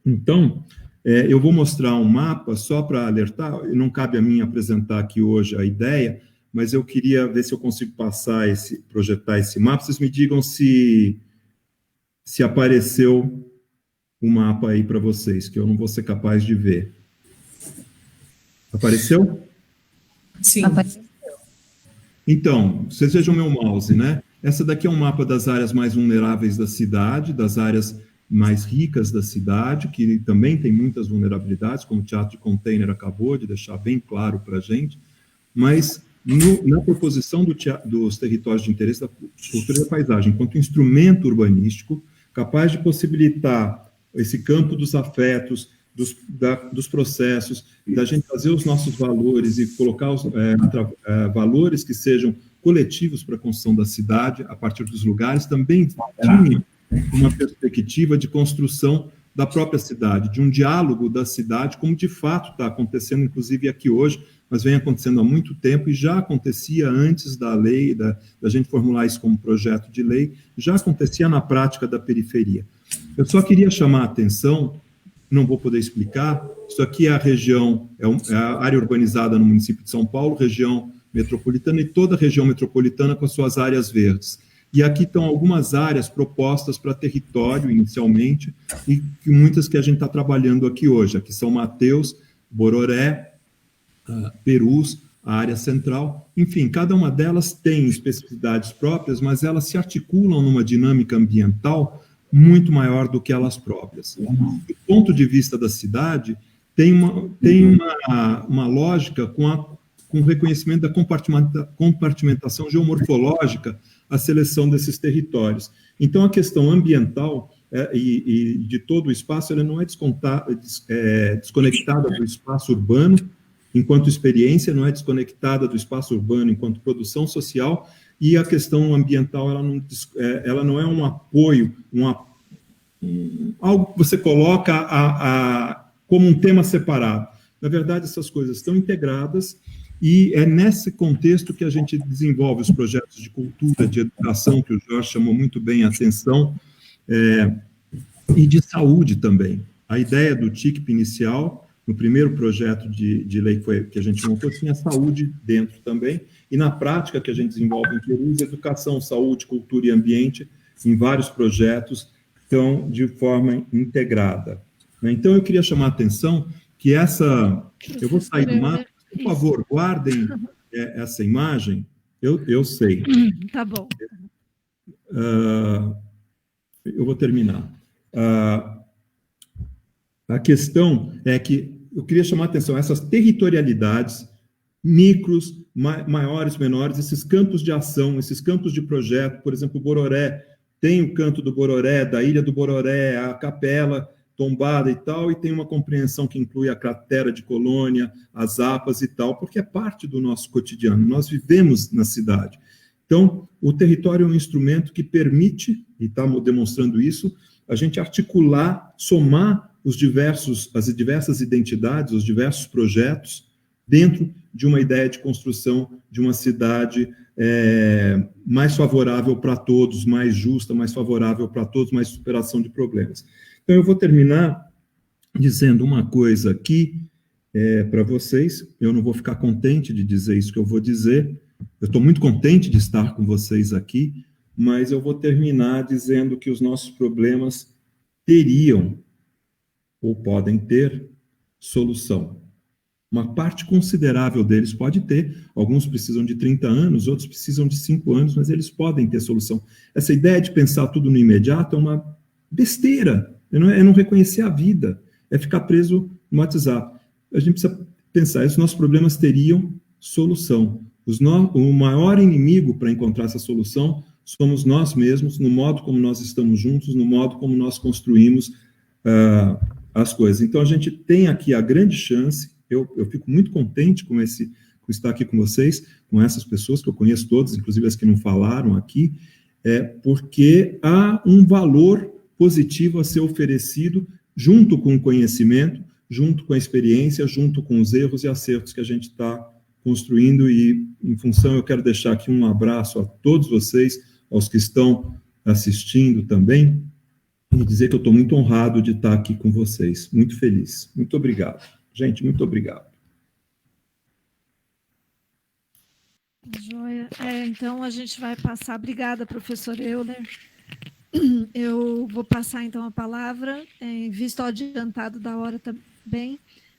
Então, eu vou mostrar um mapa só para alertar, não cabe a mim apresentar aqui hoje a ideia, mas eu queria ver se eu consigo projetar esse mapa. Vocês me digam se apareceu o mapa aí para vocês, que eu não vou ser capaz de ver. Apareceu? Sim. Então, vocês vejam meu mouse, né? Essa daqui é um mapa das áreas mais vulneráveis da cidade, das áreas mais ricas da cidade, que também tem muitas vulnerabilidades, como o Teatro de Container acabou de deixar bem claro para a gente, mas na proposição dos territórios de interesse da cultura e da paisagem, enquanto instrumento urbanístico, capaz de possibilitar esse campo dos afetos, dos processos, da gente fazer os nossos valores e colocar valores que sejam coletivos para a construção da cidade, a partir dos lugares, também tinha uma perspectiva de construção da própria cidade, de um diálogo da cidade, como de fato está acontecendo, inclusive aqui hoje, mas vem acontecendo há muito tempo e já acontecia antes da lei, da gente formular isso como projeto de lei, já acontecia na prática da periferia. Eu só queria chamar a atenção, não vou poder explicar, isso aqui é a região, é a área urbanizada no município de São Paulo, região metropolitana, e toda a região metropolitana com as suas áreas verdes. E aqui estão algumas áreas propostas para território, inicialmente, e muitas que a gente está trabalhando aqui hoje. Aqui São Mateus, Bororé, Perus, a área central. Enfim, cada uma delas tem especificidades próprias, mas elas se articulam numa dinâmica ambiental muito maior do que elas próprias. Do ponto de vista da cidade, tem uma lógica com o reconhecimento da compartimentação geomorfológica, a seleção desses territórios. Então, a questão ambiental e de todo o espaço, ela não é desconectada do espaço urbano, enquanto experiência, não é desconectada do espaço urbano enquanto produção social, e a questão ambiental, ela não é um apoio, algo que você coloca como um tema separado. Na verdade, essas coisas estão integradas, e é nesse contexto que a gente desenvolve os projetos de cultura, de educação, que o Jorge chamou muito bem a atenção, e de saúde também. A ideia do TICP inicial, no primeiro projeto de lei que a gente montou, tinha saúde dentro também, e na prática que a gente desenvolve em Perus, educação, saúde, cultura e ambiente, em vários projetos, estão de forma integrada. Então, eu queria chamar a atenção que eu vou sair do mapa. Por favor, guardem essa imagem. Eu sei. Tá bom. Eu vou terminar. A questão é que eu queria chamar a atenção, essas territorialidades, micros, maiores, menores, esses campos de ação, esses campos de projeto, por exemplo, o Bororé, tem o canto do Bororé, da Ilha do Bororé, a capela tombada e tal, e tem uma compreensão que inclui a cratera de Colônia, as APAs e tal, porque é parte do nosso cotidiano, nós vivemos na cidade. Então, o território é um instrumento que permite, e está demonstrando isso, a gente articular, somar as diversas identidades, os diversos projetos, dentro de uma ideia de construção de uma cidade mais favorável para todos, mais justa, mais favorável para todos, mais superação de problemas. Então, eu vou terminar dizendo uma coisa aqui para vocês. Eu não vou ficar contente de dizer isso que eu vou dizer. Eu estou muito contente de estar com vocês aqui, mas eu vou terminar dizendo que os nossos problemas teriam, ou podem ter, solução. Uma parte considerável deles pode ter. Alguns precisam de 30 anos, outros precisam de 5 anos, mas eles podem ter solução. Essa ideia de pensar tudo no imediato é uma besteira. É não reconhecer a vida, é ficar preso no WhatsApp. A gente precisa pensar, esses nossos problemas teriam solução. O maior inimigo para encontrar essa solução somos nós mesmos, no modo como nós estamos juntos, no modo como nós construímos as coisas. Então, a gente tem aqui a grande chance, eu fico muito contente com estar aqui com vocês, com essas pessoas que eu conheço todas, inclusive as que não falaram aqui, porque há um valor positivo a ser oferecido junto com o conhecimento, junto com a experiência, junto com os erros e acertos que a gente está construindo, e em função, eu quero deixar aqui um abraço a todos vocês, aos que estão assistindo também, e dizer que eu estou muito honrado de estar aqui com vocês, muito feliz. Muito obrigado. Gente, muito obrigado. Joia. Então, a gente vai passar. Obrigada, professor Euler. Eu vou passar, então, a palavra, em vista ao adiantado da hora também,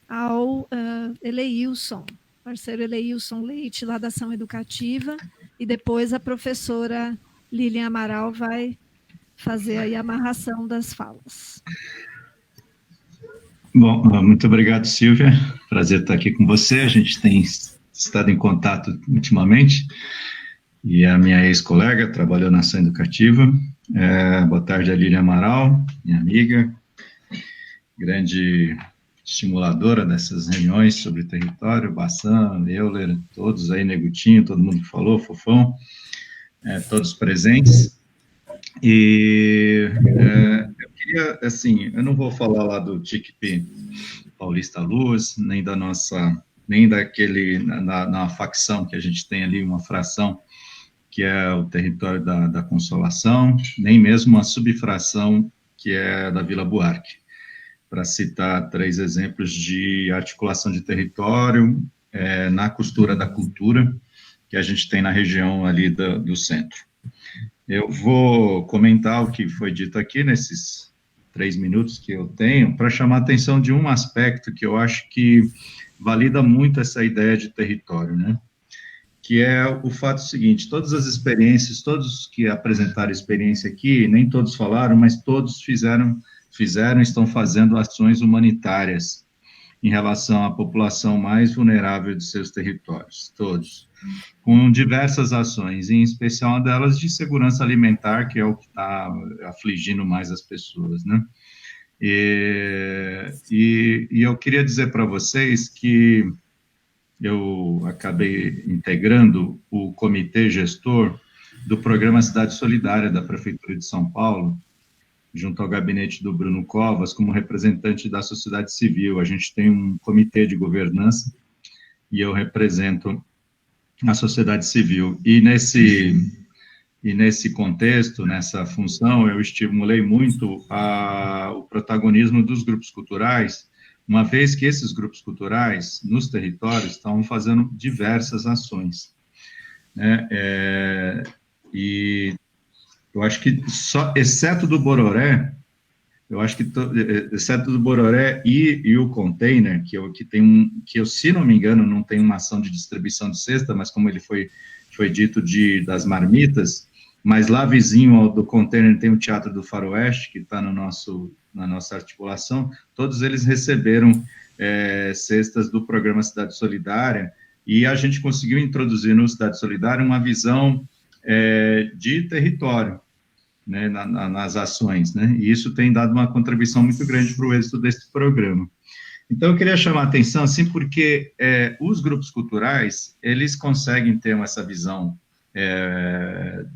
ao Eleilson, parceiro Eleilson Leite, lá da Ação Educativa, e depois a professora Lilian Amaral vai fazer aí a amarração das falas. Bom, muito obrigado, Silvia. Prazer estar aqui com você. A gente tem estado em contato ultimamente, e a minha ex-colega trabalhou na Ação Educativa. Boa tarde a Lilian Amaral, minha amiga, grande estimuladora dessas reuniões sobre território, Bassan, Euler, todos aí, Negutinho, todo mundo que falou, Fofão, todos presentes. E eu queria, assim, eu não vou falar lá do TICP Paulista Luz, nem da nossa, nem daquele, na facção que a gente tem ali, uma fração, que é o território da Consolação, nem mesmo uma subfração, que é da Vila Buarque, para citar 3 exemplos de articulação de território na costura da cultura, que a gente tem na região ali do centro. Eu vou comentar o que foi dito aqui nesses 3 minutos que eu tenho, para chamar a atenção de um aspecto que eu acho que valida muito essa ideia de território, né? Que é o fato seguinte: todas as experiências, todos que apresentaram experiência aqui, nem todos falaram, mas todos fizeram, estão fazendo ações humanitárias em relação à população mais vulnerável de seus territórios, todos, com diversas ações, em especial uma delas de segurança alimentar, que é o que está afligindo mais as pessoas, né? E eu queria dizer para vocês que eu acabei integrando o comitê gestor do programa Cidade Solidária da Prefeitura de São Paulo, junto ao gabinete do Bruno Covas, como representante da sociedade civil. A gente tem um comitê de governança e eu represento a sociedade civil. E nesse contexto, nessa função, eu estimulei muito o protagonismo dos grupos culturais, uma vez que esses grupos culturais, nos territórios, estão fazendo diversas ações, né? E eu acho que exceto do Bororé, exceto do Bororé e o container, que eu, se não me engano, não tem uma ação de distribuição de cesta, mas como ele foi dito das marmitas, mas lá vizinho do container tem o Teatro do Faroeste, que está na nossa articulação, todos eles receberam cestas do programa Cidade Solidária, e a gente conseguiu introduzir no Cidade Solidária uma visão de território, né, nas ações, né, e isso tem dado uma contribuição muito grande para o êxito desse programa. Então, eu queria chamar a atenção, assim, porque os grupos culturais, eles conseguem ter essa visão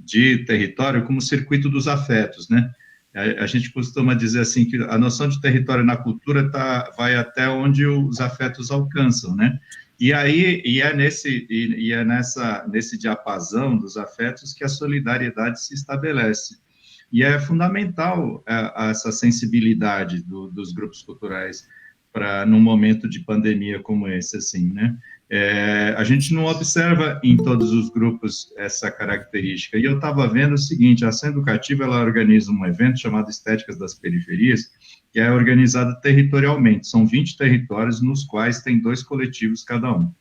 de território como circuito dos afetos, né? A gente costuma dizer assim que a noção de território na cultura vai até onde os afetos alcançam, né? E é nesse diapasão dos afetos que a solidariedade se estabelece. E é fundamental essa sensibilidade dos grupos culturais num momento de pandemia como esse, assim, né? A gente não observa em todos os grupos essa característica. E eu estava vendo o seguinte: a Ação Educativa, ela organiza um evento chamado Estéticas das Periferias, que é organizado territorialmente. São 20 territórios, nos quais tem 2 coletivos cada um.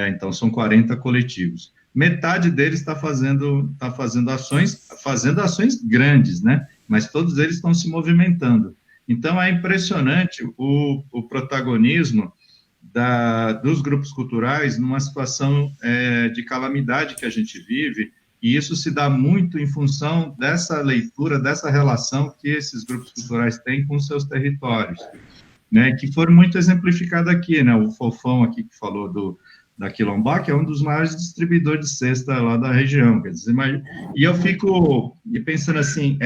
Então, são 40 coletivos. Metade deles está fazendo ações grandes, né? Mas todos eles estão se movimentando. Então, é impressionante o protagonismo dos grupos culturais numa situação de calamidade que a gente vive, e isso se dá muito em função dessa leitura, dessa relação que esses grupos culturais têm com seus territórios, né, que foram muito exemplificados aqui, né, o Fofão aqui que falou da Quilombá, que é um dos maiores distribuidores de cesta lá da região, quer dizer, e eu fico pensando assim,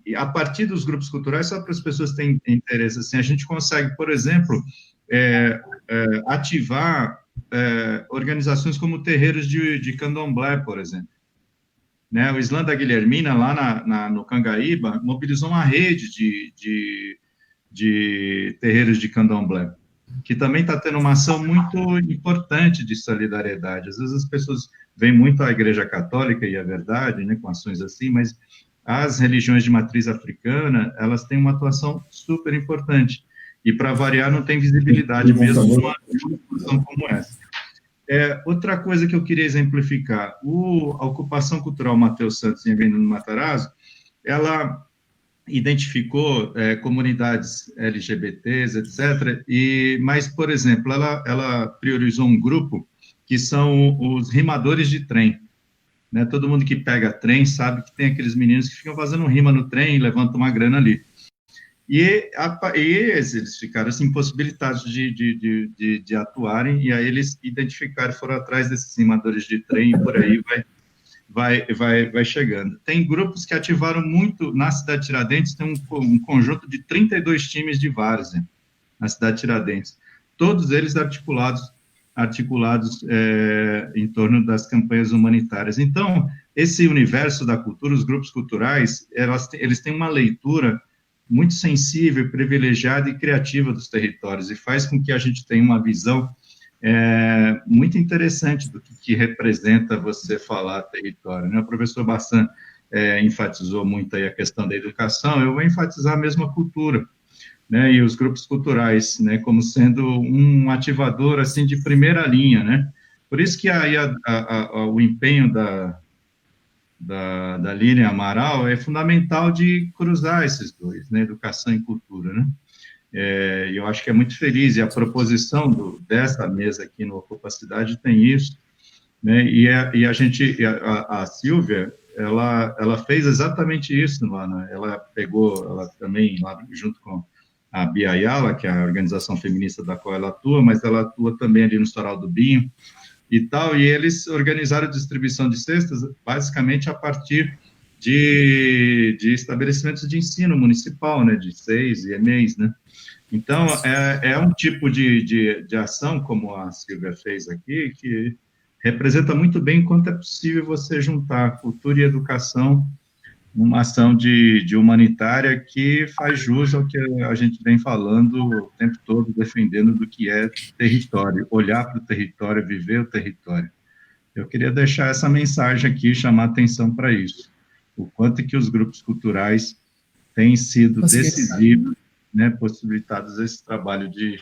e a partir dos grupos culturais, só para as pessoas terem interesse, assim, a gente consegue, por exemplo, ativar organizações como terreiros de candomblé, por exemplo. Né? O Islã da Guilhermina, lá no Cangaíba, mobilizou uma rede de terreiros de candomblé, que também está tendo uma ação muito importante de solidariedade. Às vezes as pessoas veem muito a Igreja Católica, e é verdade, né, com ações assim, mas as religiões de matriz africana, elas têm uma atuação super importante. E, para variar, não tem visibilidade mesmo numa situação como essa. Outra coisa que eu queria exemplificar, a Ocupação Cultural Mateus Santos, em Avenida do Matarazzo, ela identificou comunidades LGBTs, etc., mas, por exemplo, ela priorizou um grupo que são os rimadores de trem. Né? Todo mundo que pega trem sabe que tem aqueles meninos que ficam fazendo rima no trem e levantam uma grana ali. E eles ficaram assim, impossibilitados de atuarem, e aí eles identificaram, foram atrás desses rimadores de trem, e por aí vai. vai chegando. Tem grupos que ativaram muito na cidade de Tiradentes, tem um conjunto de 32 times de várzea na cidade de Tiradentes, todos eles articulados em torno das campanhas humanitárias. Então, esse universo da cultura, os grupos culturais, eles têm uma leitura muito sensível, privilegiada e criativa dos territórios, e faz com que a gente tenha uma visão muito interessante do que representa você falar território, né? O professor Bassan enfatizou muito aí a questão da educação, eu vou enfatizar a mesma cultura, né? E os grupos culturais, né, como sendo um ativador, assim, de primeira linha, né? Por isso que aí o empenho da Lilian Amaral é fundamental de cruzar esses dois, né? Educação e cultura, né? Eu acho que é muito feliz, e a proposição dessa mesa aqui no Ocupa Cidade tem isso, né? E a Silvia, ela fez exatamente isso lá, né? Ela também, lá junto com a Bia Ayala, que é a organização feminista da qual ela atua, mas ela atua também ali no Estoural do Binho e tal, e eles organizaram a distribuição de cestas basicamente a partir de estabelecimentos de ensino municipal, né, de SEIs e EMEIs, né? Então, é um tipo de ação, como a Silvia fez aqui, que representa muito bem quanto é possível você juntar cultura e educação numa ação de humanitária que faz jus ao que a gente vem falando o tempo todo, defendendo do que é território, olhar para o território, viver o território. Eu queria deixar essa mensagem aqui, chamar atenção para isso, o quanto que os grupos culturais têm sido decisivos, né, possibilitados esse trabalho de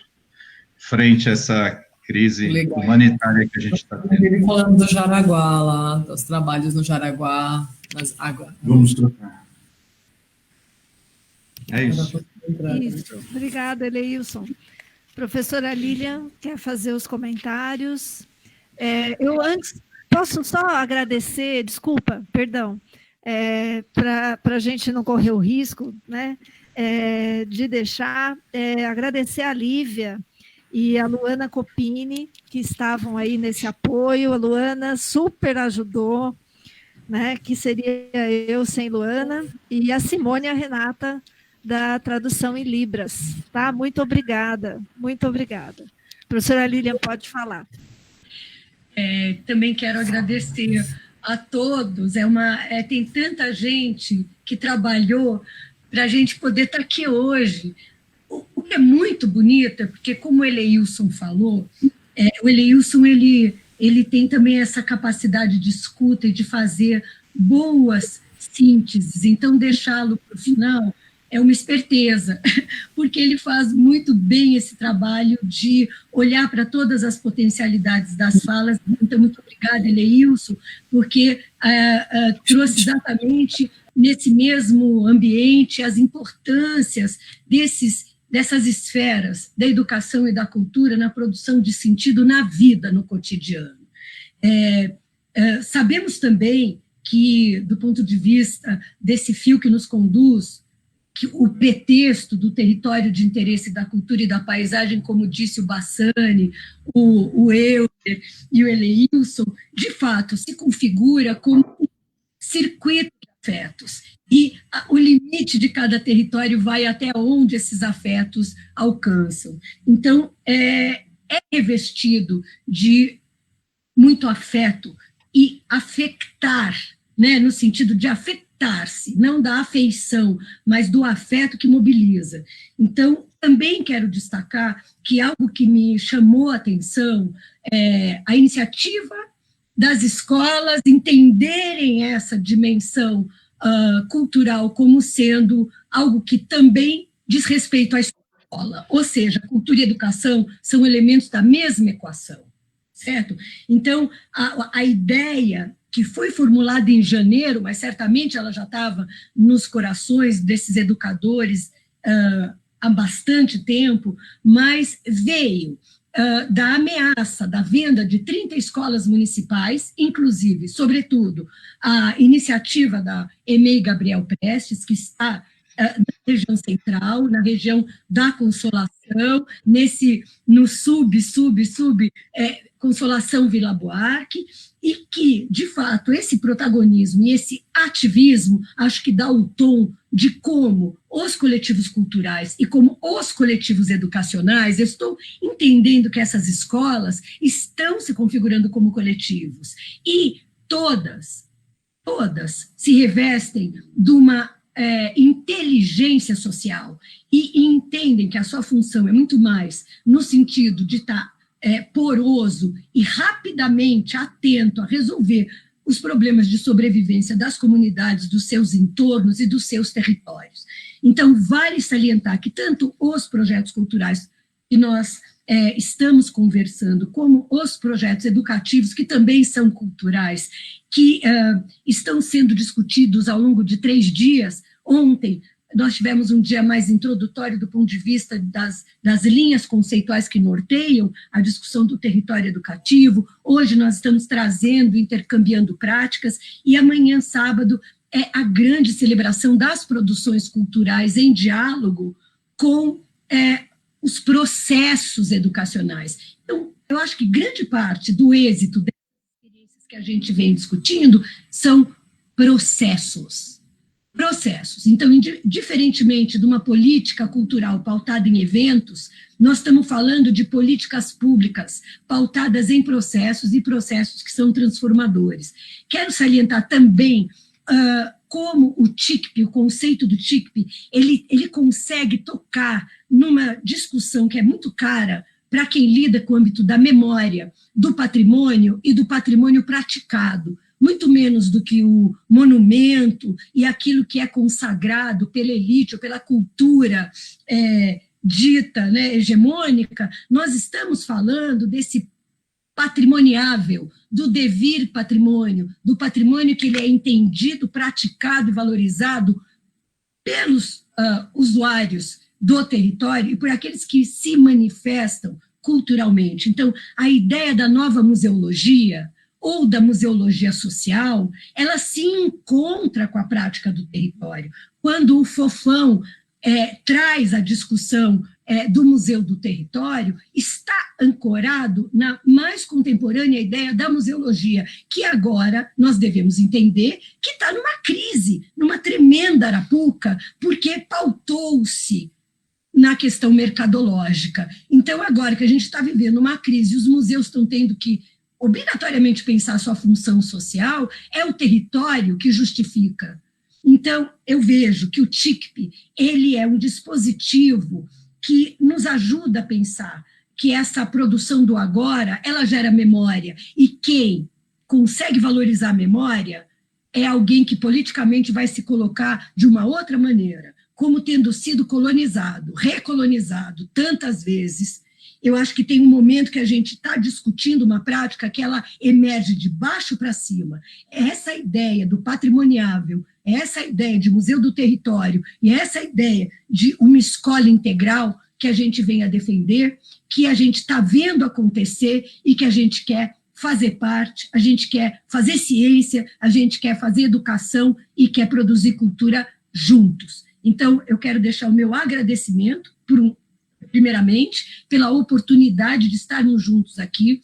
frente a essa crise humanitária que a gente está tendo. Falando do Jaraguá lá, dos trabalhos no Jaraguá, nas águas. Vamos trocar. É isso. Isso. Obrigada, Eleilson. Professora Lilian, quer fazer os comentários? Eu antes, posso só agradecer, desculpa, perdão, para a gente não correr o risco, né, de deixar, agradecer a Lívia e a Luana Copini, que estavam aí nesse apoio. A Luana super ajudou, né, que seria eu sem Luana, e a Simone e a Renata, da tradução em Libras. Tá? Muito obrigada, muito obrigada. Professora Lilian, pode falar. Também quero agradecer a todos. Tem tanta gente que trabalhou para a gente poder estar aqui hoje. O que é muito bonito é porque, como o Eleilson falou, o Eleilson ele tem também essa capacidade de escuta e de fazer boas sínteses. Então, deixá-lo para o final é uma esperteza, porque ele faz muito bem esse trabalho de olhar para todas as potencialidades das falas. Então, muito obrigada, Eleilson, porque trouxe exatamente nesse mesmo ambiente as importâncias dessas esferas da educação e da cultura na produção de sentido na vida, no cotidiano. Sabemos também que, do ponto de vista desse fio que nos conduz, que o pretexto do território de interesse da cultura e da paisagem, como disse o Bassani, o Euler e o Eleilson, de fato se configura como um circuito de afetos, e o limite de cada território vai até onde esses afetos alcançam. Então, é revestido de muito afeto e afetar, né, no sentido de afetar-se, não da afeição, mas do afeto que mobiliza. Então, também quero destacar que algo que me chamou a atenção é a iniciativa das escolas entenderem essa dimensão cultural como sendo algo que também diz respeito à escola, ou seja, cultura e educação são elementos da mesma equação, certo? Então, a ideia que foi formulada em janeiro, mas certamente ela já estava nos corações desses educadores há bastante tempo, mas veio da ameaça da venda de 30 escolas municipais, inclusive, sobretudo, a iniciativa da EMEI Gabriel Prestes, que está na região central, na região da Consolação, no Consolação Vila Buarque, e que, de fato, esse protagonismo e esse ativismo, acho que dá o tom de como os coletivos culturais e como os coletivos educacionais, eu estou entendendo que essas escolas estão se configurando como coletivos, e todas se revestem de uma inteligência social e entendem que a sua função é muito mais no sentido de estar poroso e rapidamente atento a resolver os problemas de sobrevivência das comunidades, dos seus entornos e dos seus territórios. Então, vale salientar que tanto os projetos culturais que nós estamos conversando, como os projetos educativos, que também são culturais, que estão sendo discutidos ao longo de 3 dias. Ontem, nós tivemos um dia mais introdutório do ponto de vista das linhas conceituais que norteiam a discussão do território educativo. Hoje nós estamos trazendo, intercambiando práticas, e amanhã, sábado, é a grande celebração das produções culturais em diálogo com os processos educacionais. Então, eu acho que grande parte do êxito das experiências que a gente vem discutindo são processos. Então, diferentemente de uma política cultural pautada em eventos, nós estamos falando de políticas públicas pautadas em processos e processos que são transformadores. Quero salientar também como o TICP, o conceito do TICP, ele consegue tocar numa discussão que é muito cara para quem lida com o âmbito da memória, do patrimônio e do patrimônio praticado, muito menos do que o monumento e aquilo que é consagrado pela elite ou pela cultura dita, né, hegemônica. Nós estamos falando desse patrimoniável, do devir patrimônio, do patrimônio que ele é entendido, praticado e valorizado pelos usuários do território e por aqueles que se manifestam culturalmente. Então, a ideia da nova museologia, ou da museologia social, ela se encontra com a prática do território. Quando o Fofão traz a discussão do Museu do Território, está ancorado na mais contemporânea ideia da museologia, que agora nós devemos entender que está numa crise, numa tremenda arapuca, porque pautou-se na questão mercadológica. Então, agora que a gente está vivendo uma crise, os museus estão tendo que obrigatoriamente pensar sua função social, é o território que justifica. Então, eu vejo que o TICP, ele é um dispositivo que nos ajuda a pensar que essa produção do agora, ela gera memória, e quem consegue valorizar a memória é alguém que politicamente vai se colocar de uma outra maneira, como tendo sido colonizado, recolonizado tantas vezes. Eu acho que tem um momento que a gente está discutindo uma prática que ela emerge de baixo para cima. Essa ideia do patrimoniável, essa ideia de museu do território e essa ideia de uma escola integral que a gente vem a defender, que a gente está vendo acontecer e que a gente quer fazer parte, a gente quer fazer ciência, a gente quer fazer educação e quer produzir cultura juntos. Então, eu quero deixar o meu agradecimento primeiramente, pela oportunidade de estarmos juntos aqui.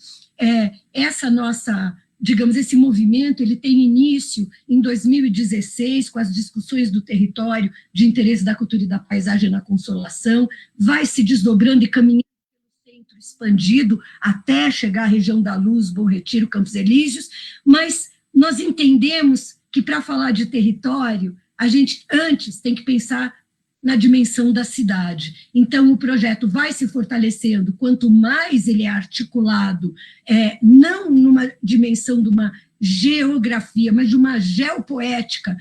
Essa nossa, digamos, esse movimento, ele tem início em 2016, com as discussões do território de interesse da cultura e da paisagem na Consolação, vai se desdobrando e caminhando pelo centro expandido até chegar à região da Luz, Bom Retiro, Campos Elíseos, mas nós entendemos que, para falar de território, a gente antes tem que pensar na dimensão da cidade. Então, o projeto vai se fortalecendo, quanto mais ele é articulado, não numa dimensão de uma geografia, mas de uma geopoética,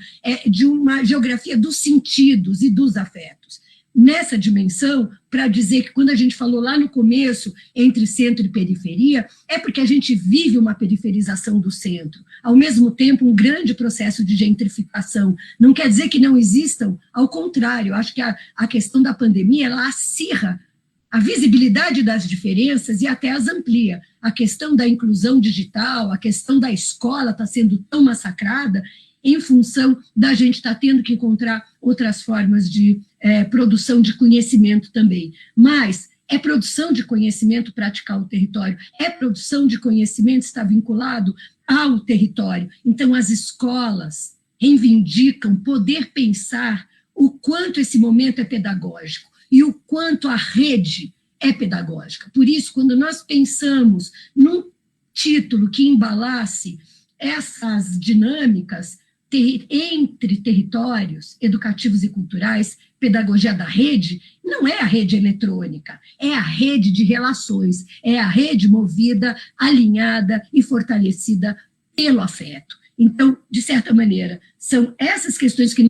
de uma geografia dos sentidos e dos afetos. Nessa dimensão, para dizer que quando a gente falou lá no começo, entre centro e periferia, é porque a gente vive uma periferização do centro, ao mesmo tempo um grande processo de gentrificação. Não quer dizer que não existam, ao contrário, acho que a questão da pandemia, ela acirra a visibilidade das diferenças e até as amplia. A questão da inclusão digital, a questão da escola está sendo tão massacrada, em função da gente estar tendo que encontrar outras formas de produção de conhecimento também. Mas é produção de conhecimento praticar o território, é produção de conhecimento estar vinculado ao território. Então, as escolas reivindicam poder pensar o quanto esse momento é pedagógico e o quanto a rede é pedagógica. Por isso, quando nós pensamos num título que embalasse essas dinâmicas entre territórios educativos e culturais, pedagogia da rede, não é a rede eletrônica, é a rede de relações, é a rede movida, alinhada e fortalecida pelo afeto. Então, de certa maneira, são essas questões que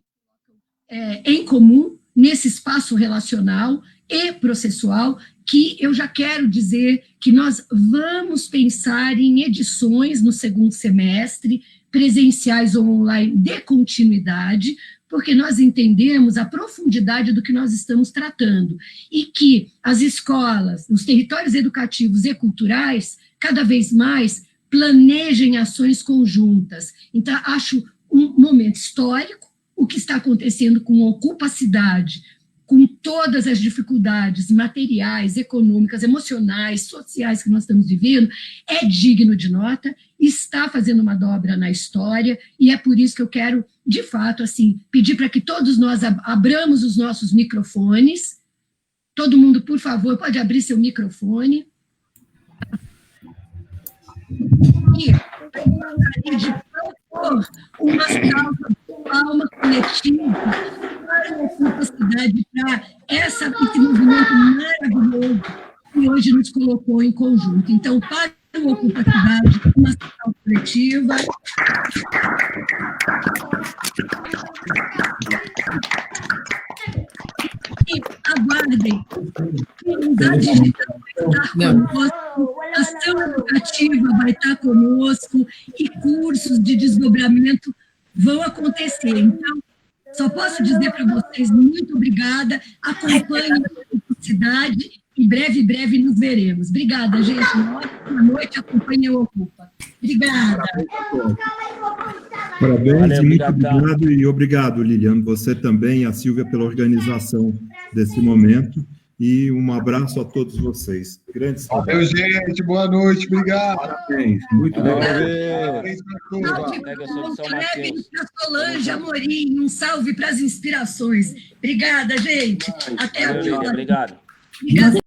em comum nesse espaço relacional e processual que eu já quero dizer que nós vamos pensar em edições no segundo semestre, presenciais ou online de continuidade, porque nós entendemos a profundidade do que nós estamos tratando e que as escolas, os territórios educativos e culturais, cada vez mais planejem ações conjuntas. Então, acho um momento histórico, o que está acontecendo com a Ocupacidade, com todas as dificuldades materiais, econômicas, emocionais, sociais que nós estamos vivendo, é digno de nota, está fazendo uma dobra na história, e é por isso que eu quero, de fato, assim, pedir para que todos nós abramos os nossos microfones. Todo mundo, por favor, pode abrir seu microfone. E eu gostaria de propor uma salva de palma coletiva para a Ocupacidade, para esse movimento maravilhoso que hoje nos colocou em conjunto. Então, para a Ocupacidade, uma salva coletiva. E aguardem, a digital vai estar conosco, a ação educativa vai estar conosco e cursos de desdobramento vão acontecer. Então, só posso dizer para vocês, muito obrigada, acompanhem a Ocupacidade e breve nos veremos. Obrigada, gente. Uma ótima noite, acompanhem a Ocupa. Obrigada. Parabéns, Valeu, muito obrigado e obrigado, Liliane, você também, a Silvia, pela organização desse momento e um abraço a todos vocês. Grandes Valeu, gente, boa noite, obrigado. Parabéns, muito obrigado. Solange Amorim, um salve para as inspirações. Obrigada, gente. Até a próxima. Obrigado. Obrigada.